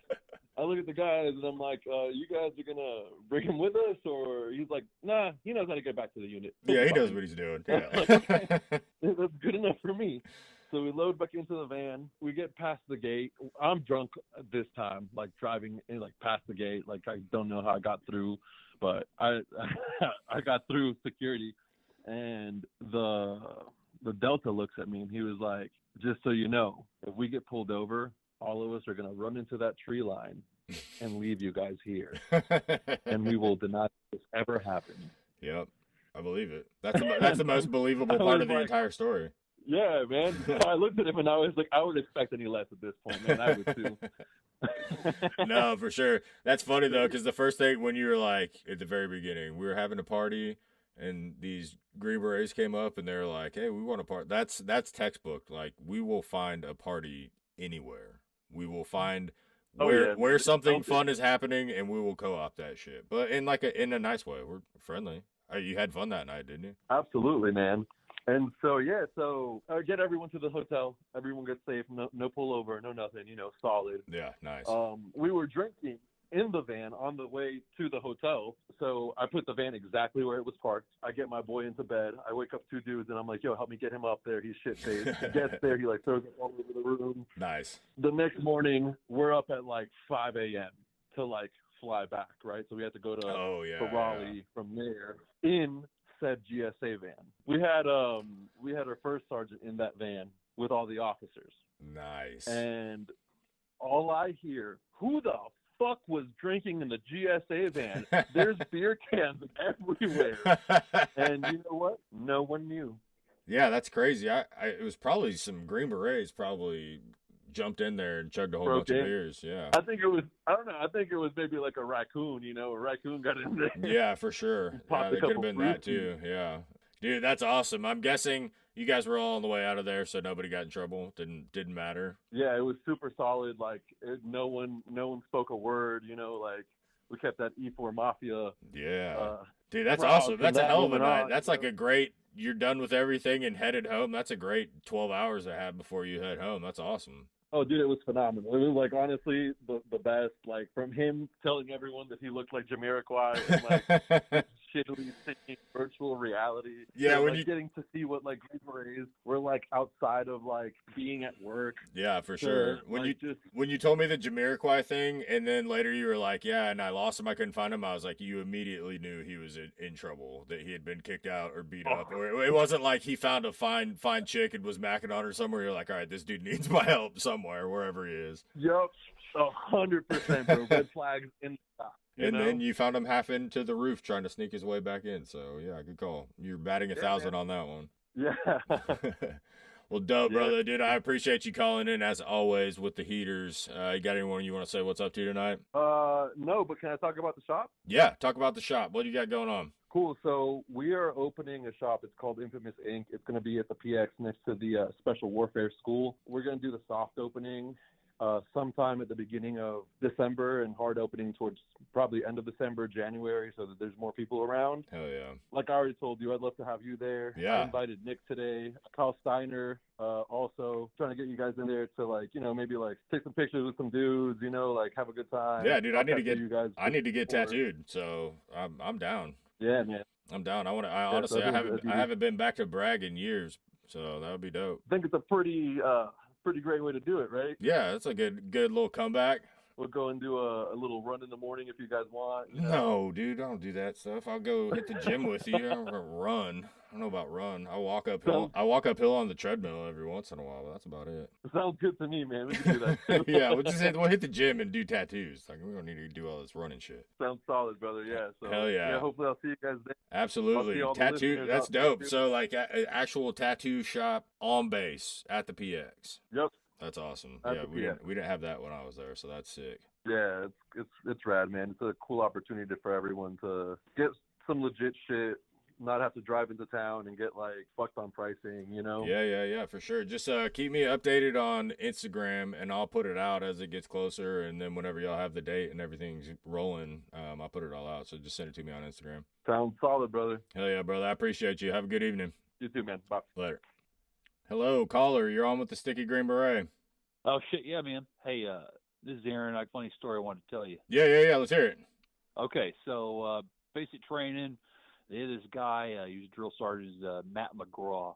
I look at the guys and I'm like, you guys are gonna bring him with us, or he's like, nah, he knows how to get back to the unit. Yeah, he Fine. knows what he's doing. Like, Yeah. okay. That's good enough for me. So we load back into the van. We get past the gate. I'm drunk this time, like driving in, like past the gate. Like I don't know how I got through, but I I got through security, and the Delta looks at me and he was like, just so you know, if we get pulled over, all of us are gonna run into that tree line and leave you guys here, and we will deny this ever happened. Yep, I believe it. That's the most believable part of the entire story. Yeah, man. So I looked at him and I was like, I would expect any less at this point, man. I would too. No, for sure. That's funny though, because the first thing when you were like at the very beginning, we were having a party and these Green Berets came up and they're like, "Hey, we want a party." That's textbook. Like, we will find a party anywhere. We will find where something fun is happening, and we will co-opt that shit. But in a nice way. We're friendly. You had fun that night, didn't you? Absolutely, man. And so I get everyone to the hotel. Everyone gets safe. No pullover, no nothing. You know, solid. Yeah, nice. We were drinking in the van on the way to the hotel. So I put the van exactly where it was parked. I get my boy into bed. I wake up 2 dudes and I'm like, yo, help me get him up there. He's shit faced. He gets there. He like throws up all over the room. Nice. The next morning, we're up at like 5 a.m. to like fly back, right? So we had to go to Raleigh from there in said GSA van. We had our first sergeant in that van with all the officers. Nice. And all I hear, who the fuck was drinking in the GSA van? There's beer cans everywhere. And you know what? No one knew. Yeah, that's crazy. It was probably some Green Berets probably jumped in there and chugged a whole bunch of beers. Yeah. I think it was maybe like a raccoon, you know, a raccoon got in there. Yeah, for sure. Yeah, it could have been that too. Yeah. Dude, that's awesome. I'm guessing you guys were all on the way out of there, so nobody got in trouble. Didn't matter. Yeah, it was super solid. Like no one spoke a word, you know, like we kept that E4 Mafia. Yeah. Dude, that's awesome. That's a hell of a night. That's like know? a great, you're done with everything and headed home. That's a great 12 hours to have before you head home. That's awesome. Oh, dude, it was phenomenal. It was, like, honestly, the best. Like, from him telling everyone that he looked like Jamiroquai and, like, shittily thinking virtual reality. Yeah, when like, getting to see what, like, Green Berets were, like, outside of, like, being at work. Yeah, for sure. When you told me the Jamiroquai thing, and then later you were like, yeah, and I lost him, I couldn't find him, I was like, you immediately knew he was in trouble, that he had been kicked out or beat up. Or it wasn't like he found a fine chick and was macking on her somewhere. You're like, all right, this dude needs my help somewhere, wherever he is. Yep, 100%, bro. Red flags in the sky. Then you found him half into the roof trying to sneak his way back in. So, yeah, good call. You're batting 1,000 on that one. Yeah. Well, dope, brother. Dude, I appreciate you calling in, as always, with the heaters. You got anyone you want to say what's up to tonight? No, but can I talk about the shop? Yeah, talk about the shop. What do you got going on? Cool. So we are opening a shop. It's called Infamous Inc. It's going to be at the PX next to the Special Warfare School. We're going to do the soft opening sometime at the beginning of December and hard opening towards probably end of December, January, so that there's more people around. Hell yeah. Like I already told you, I'd love to have you there. Yeah. I invited Nick today, Kyle Steiner, also trying to get you guys in there to, like, you know, maybe like take some pictures with some dudes, you know, like have a good time. Yeah, dude, I need to get before. tattooed, so I'm down. Yeah, man. I'm down. Honestly, I haven't been back to Bragg in years, so that would be dope. I think it's a pretty great way to do it, right? Yeah, that's a good little comeback. We'll go and do a little run in the morning if you guys want. You know? No, dude, I don't do that stuff. I'll go hit the gym with you. I don't run. I don't know about run. I walk uphill. I walk uphill on the treadmill every once in a while, but that's about it. Sounds good to me, man. We can do that too. Yeah, we'll hit the gym and do tattoos. Like, we don't need to do all this running shit. Sounds solid, brother. Yeah. So, hell yeah. Yeah. Hopefully, I'll see you guys there. Absolutely. Tattoo. That's dope. So, like, actual tattoo shop on base at the PX. Yep. That's awesome. At yeah, we didn't have that when I was there, so that's sick. Yeah, it's rad, man. It's a cool opportunity for everyone to get some legit shit, not have to drive into town and get like fucked on pricing, you know? Yeah, for sure. Just keep me updated on Instagram, and I'll put it out as it gets closer, and then whenever y'all have the date and everything's rolling, I'll put it all out. So just send it to me on Instagram. Sounds solid, brother. Hell yeah, brother. I appreciate you. Have a good evening. You too, man. Bye. Later. Hello, caller. You're on with the Sticky Green Beret. Oh, shit, yeah, man. Hey, this is Aaron. I have a funny story I wanted to tell you. Yeah. Let's hear it. Okay, so basic training, they had this guy, he was a drill sergeant, Matt McGraw,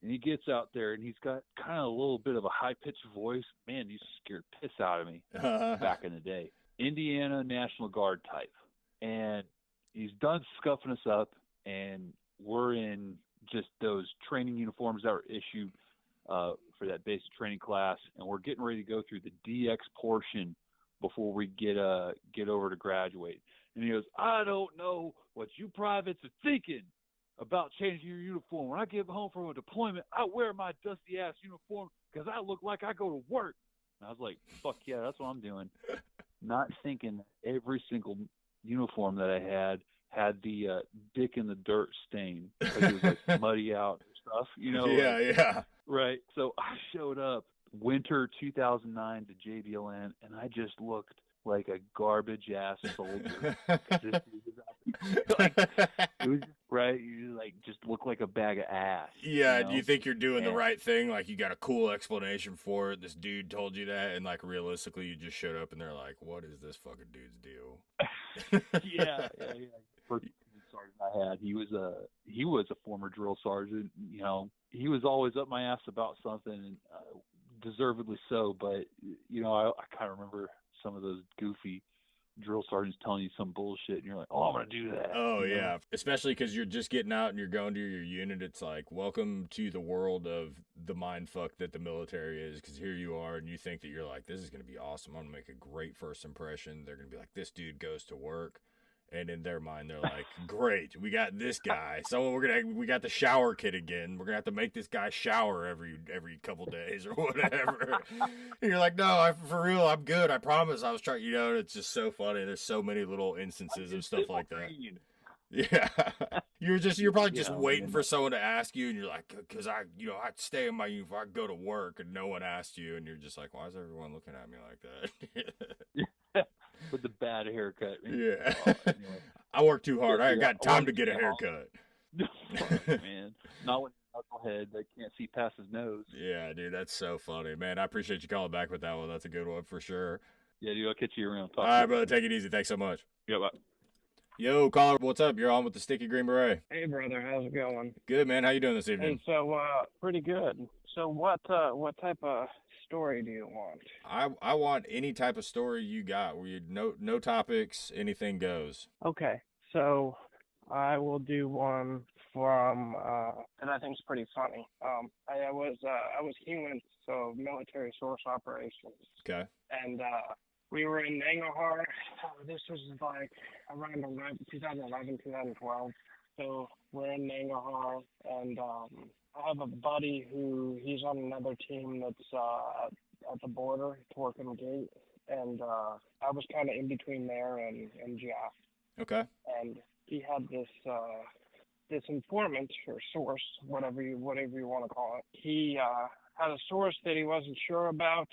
and he gets out there, and he's got kind of a little bit of a high-pitched voice. Man, he used to scare the piss out of me back in the day. Indiana National Guard type. And he's done scuffing us up, and we're in just those training uniforms that were issued for that basic training class, and we're getting ready to go through the DX portion before we get over to graduate. And he goes, I don't know what you privates are thinking about changing your uniform. When I get home from a deployment, I wear my dusty ass uniform because I look like I go to work. And I was like, fuck yeah, that's what I'm doing. Not thinking every single uniform that I had the dick in the dirt stain because it was like muddy out and stuff, you know? Yeah. Right. So I showed up winter 2009 to JBLN, and I just looked like a garbage ass soldier. It was right. You just look like a bag of ass. Yeah. You know? Do you think you're doing the right thing? Like, you got a cool explanation for it. This dude told you that, and like realistically, you just showed up and they're like, "What is this fucking dude's deal?" Yeah. First sergeant I had, he was a former drill sergeant. You know, he was always up my ass about something, and deservedly so. But you know, I kind of remember some of those goofy drill sergeants telling you some bullshit, and you're like, "Oh, I'm gonna do that." Oh yeah, especially because you're just getting out and you're going to your unit. It's like, welcome to the world of the mindfuck that the military is. Because here you are, and you think that you're like, this is gonna be awesome. I'm gonna make a great first impression. They're gonna be like, this dude goes to work. And in their mind, they're like, great, we got this guy. So we got the shower kit again. We're going to have to make this guy shower every couple days or whatever. And you're like, no, for real, I'm good. I promise. I was trying, you know, it's just so funny. There's so many little instances of stuff like that. Yeah. You're probably just waiting for someone to ask you, and you're like, because I stay in my uniform, I go to work, and no one asked you, and you're just like, why is everyone looking at me like that? With the bad haircut. Yeah. Anyway. I work too hard. I ain't got time to get a haircut. Man, not with a knucklehead that can't see past his nose. Yeah, dude, that's so funny, man. I appreciate you calling back with that one. That's a good one for sure. Yeah, dude, I'll catch you around. All right, brother, take it easy. Thanks so much. Yeah, bye. Yo, caller, what's up? You're on with the Sticky Green Beret. Hey, brother, how's it going? Good, man. How you doing this evening? Hey, so, pretty good. So, what type of story do you want? I want any type of story you got where you no topics, anything goes. Okay, so I will do one from, and I think it's pretty funny. I was human, so military source operations. Okay. And we were in Nangarhar. This was like around 2011, 2012. So we're in Nangarhar, and I have a buddy he's on another team that's at the border, Torquay Gate, and I was kind of in between there and Jeff. Okay. And he had this informant or source, whatever you want to call it. He had a source that he wasn't sure about,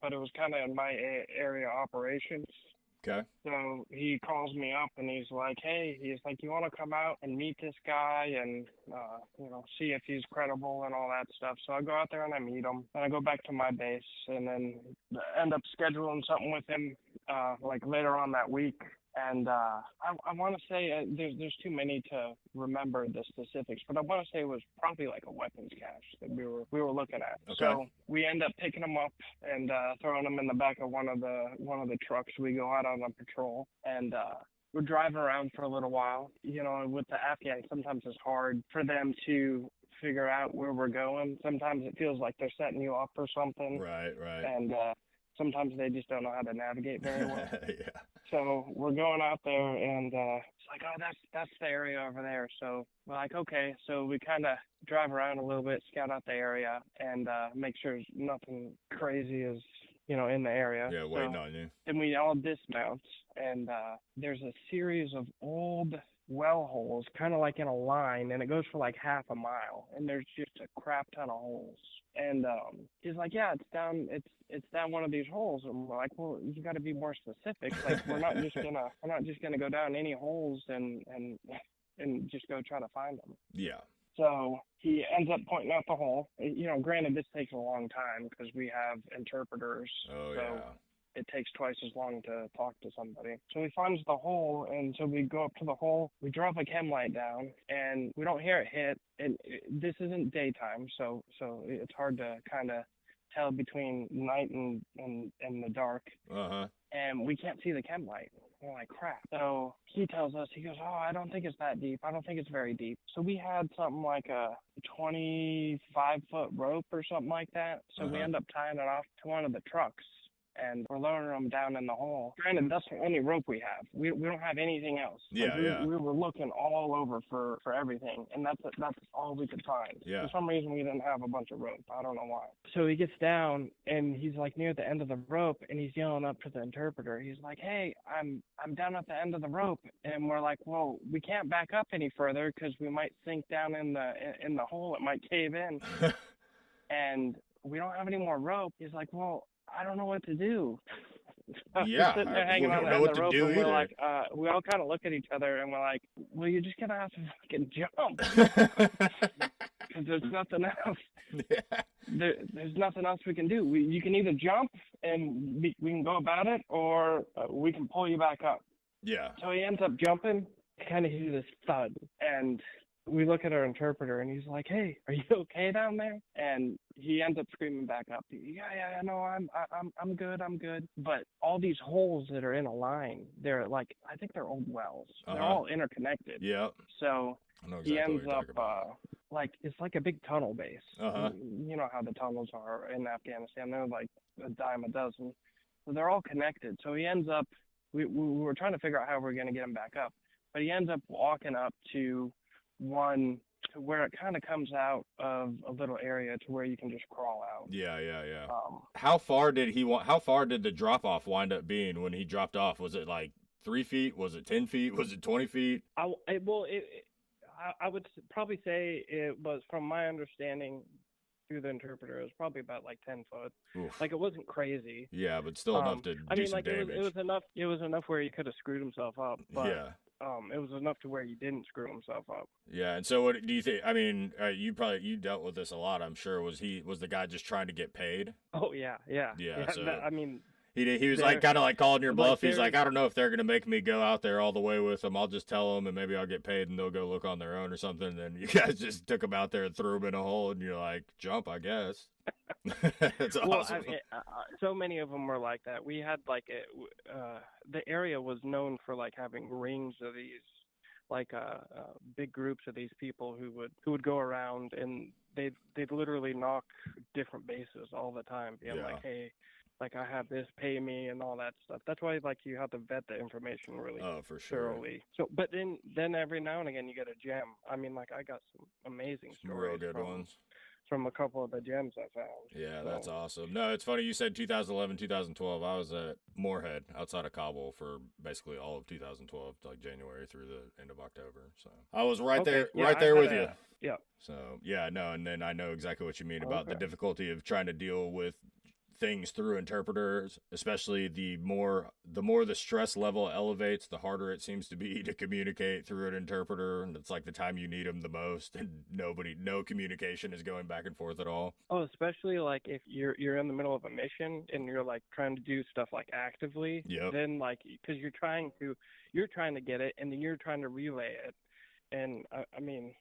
but it was kind of in my area of operations. Okay. So he calls me up and he's like, hey, you want to come out and meet this guy and, see if he's credible and all that stuff. So I go out there and I meet him and I go back to my base and then end up scheduling something with him, later on that week. And I want to say there's too many to remember the specifics, but I want to say it was probably like a weapons cache that we were looking at. Okay. So we end up picking them up and throwing them in the back of one of the trucks. We go out on a patrol and we're driving around for a little while. With the Afghans, sometimes it's hard for them to figure out where we're going. Sometimes it feels like they're setting you up for something. Right. And sometimes they just don't know how to navigate very well. Yeah. So we're going out there, and it's like, oh, that's the area over there. So we're like, okay. So we kind of drive around a little bit, scout out the area, and make sure nothing crazy is, in the area. Yeah, waiting on you. Then we all dismount, and there's a series of old well holes, kind of like in a line, and it goes for like half a mile, and there's just a crap ton of holes. And he's like, yeah, it's down one of these holes. And we're like, well, you got to be more specific. Like, we're not just gonna go down any holes and just go try to find them. Yeah. So he ends up pointing out the hole. Granted, this takes a long time because we have interpreters. Oh, so yeah. It takes twice as long to talk to somebody. So he finds the hole, and so we go up to the hole. We drop a chem light down, and we don't hear it hit. And this isn't daytime, so it's hard to kind of tell between night and the dark. Uh-huh. And we can't see the chem light. We're like, crap. So he tells us, he goes, oh, I don't think it's that deep. I don't think it's very deep. So we had something like a 25-foot rope or something like that. So we end up tying it off to one of the trucks, and we're lowering them down in the hole. Granted, that's the only rope we have. We don't have anything else. Yeah, We were looking all over for everything, and that's all we could find. Yeah. For some reason, we didn't have a bunch of rope. I don't know why. So he gets down, and he's like near the end of the rope, and he's yelling up to the interpreter. He's like, hey, I'm down at the end of the rope. And we're like, well, we can't back up any further because we might sink down in the hole. It might cave in. And we don't have any more rope. He's like, well, I don't know what to do. Yeah, sitting there hanging on the end of the rope, and we're like, we all kind of look at each other, and we're like, well, you're just gonna have to fucking jump, because there's nothing else. Yeah. There's nothing else we can do. You can either jump and we can go about it, or we can pull you back up. Yeah. So he ends up jumping, kind of hears this thud, and we look at our interpreter, and he's like, hey, are you okay down there? And he ends up screaming back up, yeah, no, I'm good. But all these holes that are in a line, they're like, I think they're old wells. They're all interconnected. Yeah. So I know exactly he ends what you're up, talking about. it's like a big tunnel base. Uh-huh. You know how the tunnels are in Afghanistan. They're like a dime a dozen. So they're all connected. So he ends up, we were trying to figure out how we're going to get him back up. But he ends up walking up to one to where it kind of comes out of a little area to where you can just crawl out. Yeah. How far did the drop off wind up being when he dropped off? Was it like 3 feet? Was it 10 feet? Was it 20 feet? I would probably say it was, from my understanding through the interpreter, it was probably about like 10 foot. Oof. Like, it wasn't crazy. Yeah, but still enough to do some damage. It was enough where he could have screwed himself up. But, yeah. It was enough to where he didn't screw himself up. Yeah, and so what do you think? I mean, you dealt with this a lot, I'm sure. Was the guy just trying to get paid? Oh yeah. So he was like kind of like calling your bluff. He's like, I don't know if they're gonna make me go out there all the way with them. I'll just tell them, and maybe I'll get paid, and they'll go look on their own or something. And then you guys just took him out there and threw him in a hole, and you're like, jump, I guess. That's awesome. So many of them were like that. We had like the area was known for like having rings of these, like big groups of these people who would go around, and they'd literally knock different bases all the time, being like, hey, like, I have this, pay me, and all that stuff. That's why, like, you have to vet the information really thoroughly. So, but then every now and again you get a gem. I mean, like, I got some amazing stories. Real good ones. from a couple of the gems I found. Yeah, So, that's awesome. No, it's funny you said 2011, 2012. I was at Moorhead outside of Kabul for basically all of 2012, like January through the end of October. So I was right Okay, there, yeah, right I there had with you. Yeah. So yeah, no, and then I know exactly what you mean about the Okay. difficulty of trying to deal with things through interpreters, especially the more the stress level elevates, the harder it seems to be to communicate through an interpreter. And it's like the time you need them the most, and no communication is going back and forth at all. Oh, especially like if you're in the middle of a mission and you're like trying to do stuff like actively, Yep. then like because you're trying to get it and then you're trying to relay it, and I mean,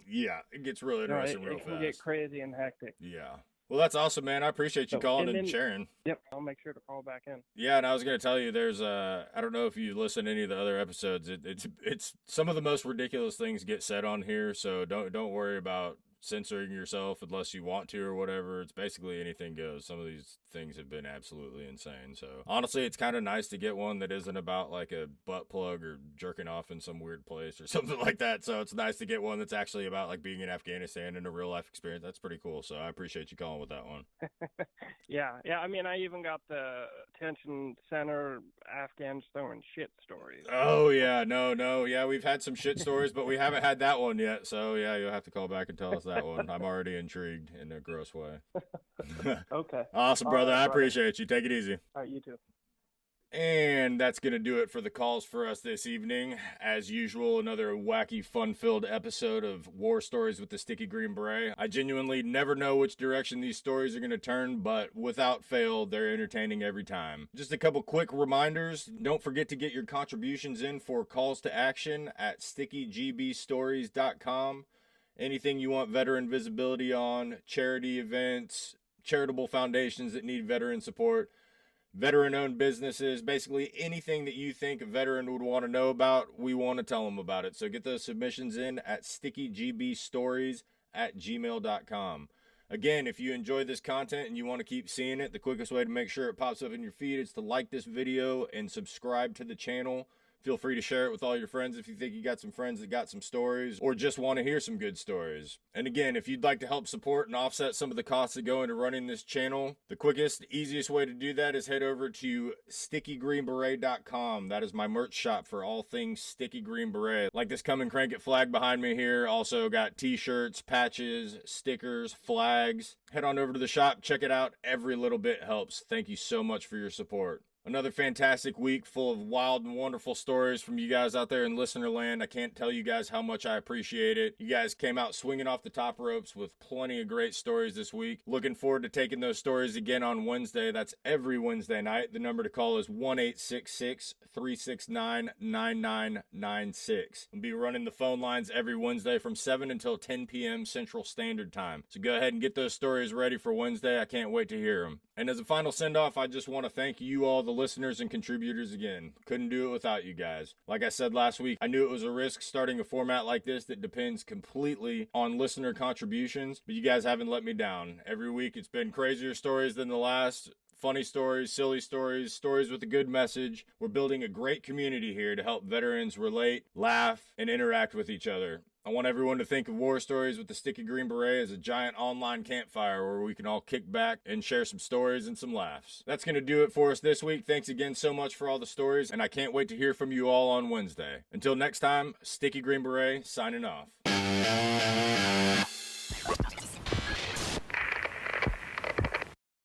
Yeah, it gets real you know, interesting real it can fast. get crazy and hectic. Yeah. Well, that's awesome, man. I appreciate you So, calling and and then- sharing. Yep, I'll make sure to call back in. Yeah, and I was going to tell you, there's I don't know if you listen to any of the other episodes. It's some of the most ridiculous things get said on here, so don't worry about censoring yourself unless you want to or whatever. It's basically anything goes. Some of these things have been absolutely insane. So honestly, it's kind of nice to get one that isn't about like a butt plug or jerking off in some weird place or something like that. So it's nice to get one that's actually about like being in Afghanistan and a real life experience. That's pretty cool. So I appreciate you calling with that one. Yeah. I mean, I even got the detention center Afghans throwing shit stories. Oh yeah, no, yeah, we've had some shit stories, but we haven't had that one yet. So yeah, you'll have to call back and tell us that one. I'm already intrigued in a gross way. Okay. Awesome, brother. All right, I brother. appreciate you. Take it easy. All right, you too. And that's going to do it for the calls for us this evening. As usual, another wacky, fun-filled episode of War Stories with the Sticky Green Beret. I genuinely never know which direction these stories are going to turn, but without fail, they're entertaining every time. Just a couple quick reminders. Don't forget to get your contributions in for calls to action at stickygbstories.com. Anything you want veteran visibility on, charity events, charitable foundations that need veteran support, veteran-owned businesses, basically anything that you think a veteran would want to know about, we want to tell them about it. So get those submissions in at stickygbstories@gmail.com. Again, if you enjoy this content and you want to keep seeing it, the quickest way to make sure it pops up in your feed is to like this video and subscribe to the channel. Feel free to share it with all your friends if you think you got some friends that got some stories or just want to hear some good stories. And again, if you'd like to help support and offset some of the costs that go into running this channel, the quickest, easiest way to do that is head over to stickygreenberet.com. That is my merch shop for all things Sticky Green Beret. Like this Come and Crank It flag behind me here. Also got t-shirts, patches, stickers, flags. Head on over to the shop, check it out. Every little bit helps. Thank you so much for your support. Another fantastic week full of wild and wonderful stories from you guys out there in listener land. I can't tell you guys how much I appreciate it. You guys came out swinging off the top ropes with plenty of great stories this week. Looking forward to taking those stories again on Wednesday. That's every Wednesday night. The number to call is 1-866-369-9996. I'll be running the phone lines every Wednesday from 7 until 10 p.m. Central Standard Time. So go ahead and get those stories ready for Wednesday. I can't wait to hear them. And as a final send-off, I just want to thank you all, the listeners and contributors again. Couldn't do it without you guys. Like I said last week, I knew it was a risk starting a format like this that depends completely on listener contributions, but you guys haven't let me down. Every week it's been crazier stories than the last. Funny stories, silly stories, stories with a good message. We're building a great community here to help veterans relate, laugh, and interact with each other. I want everyone to think of War Stories with the Sticky Green Beret as a giant online campfire where we can all kick back and share some stories and some laughs. That's going to do it for us this week. Thanks again so much for all the stories, and I can't wait to hear from you all on Wednesday. Until next time, Sticky Green Beret signing off.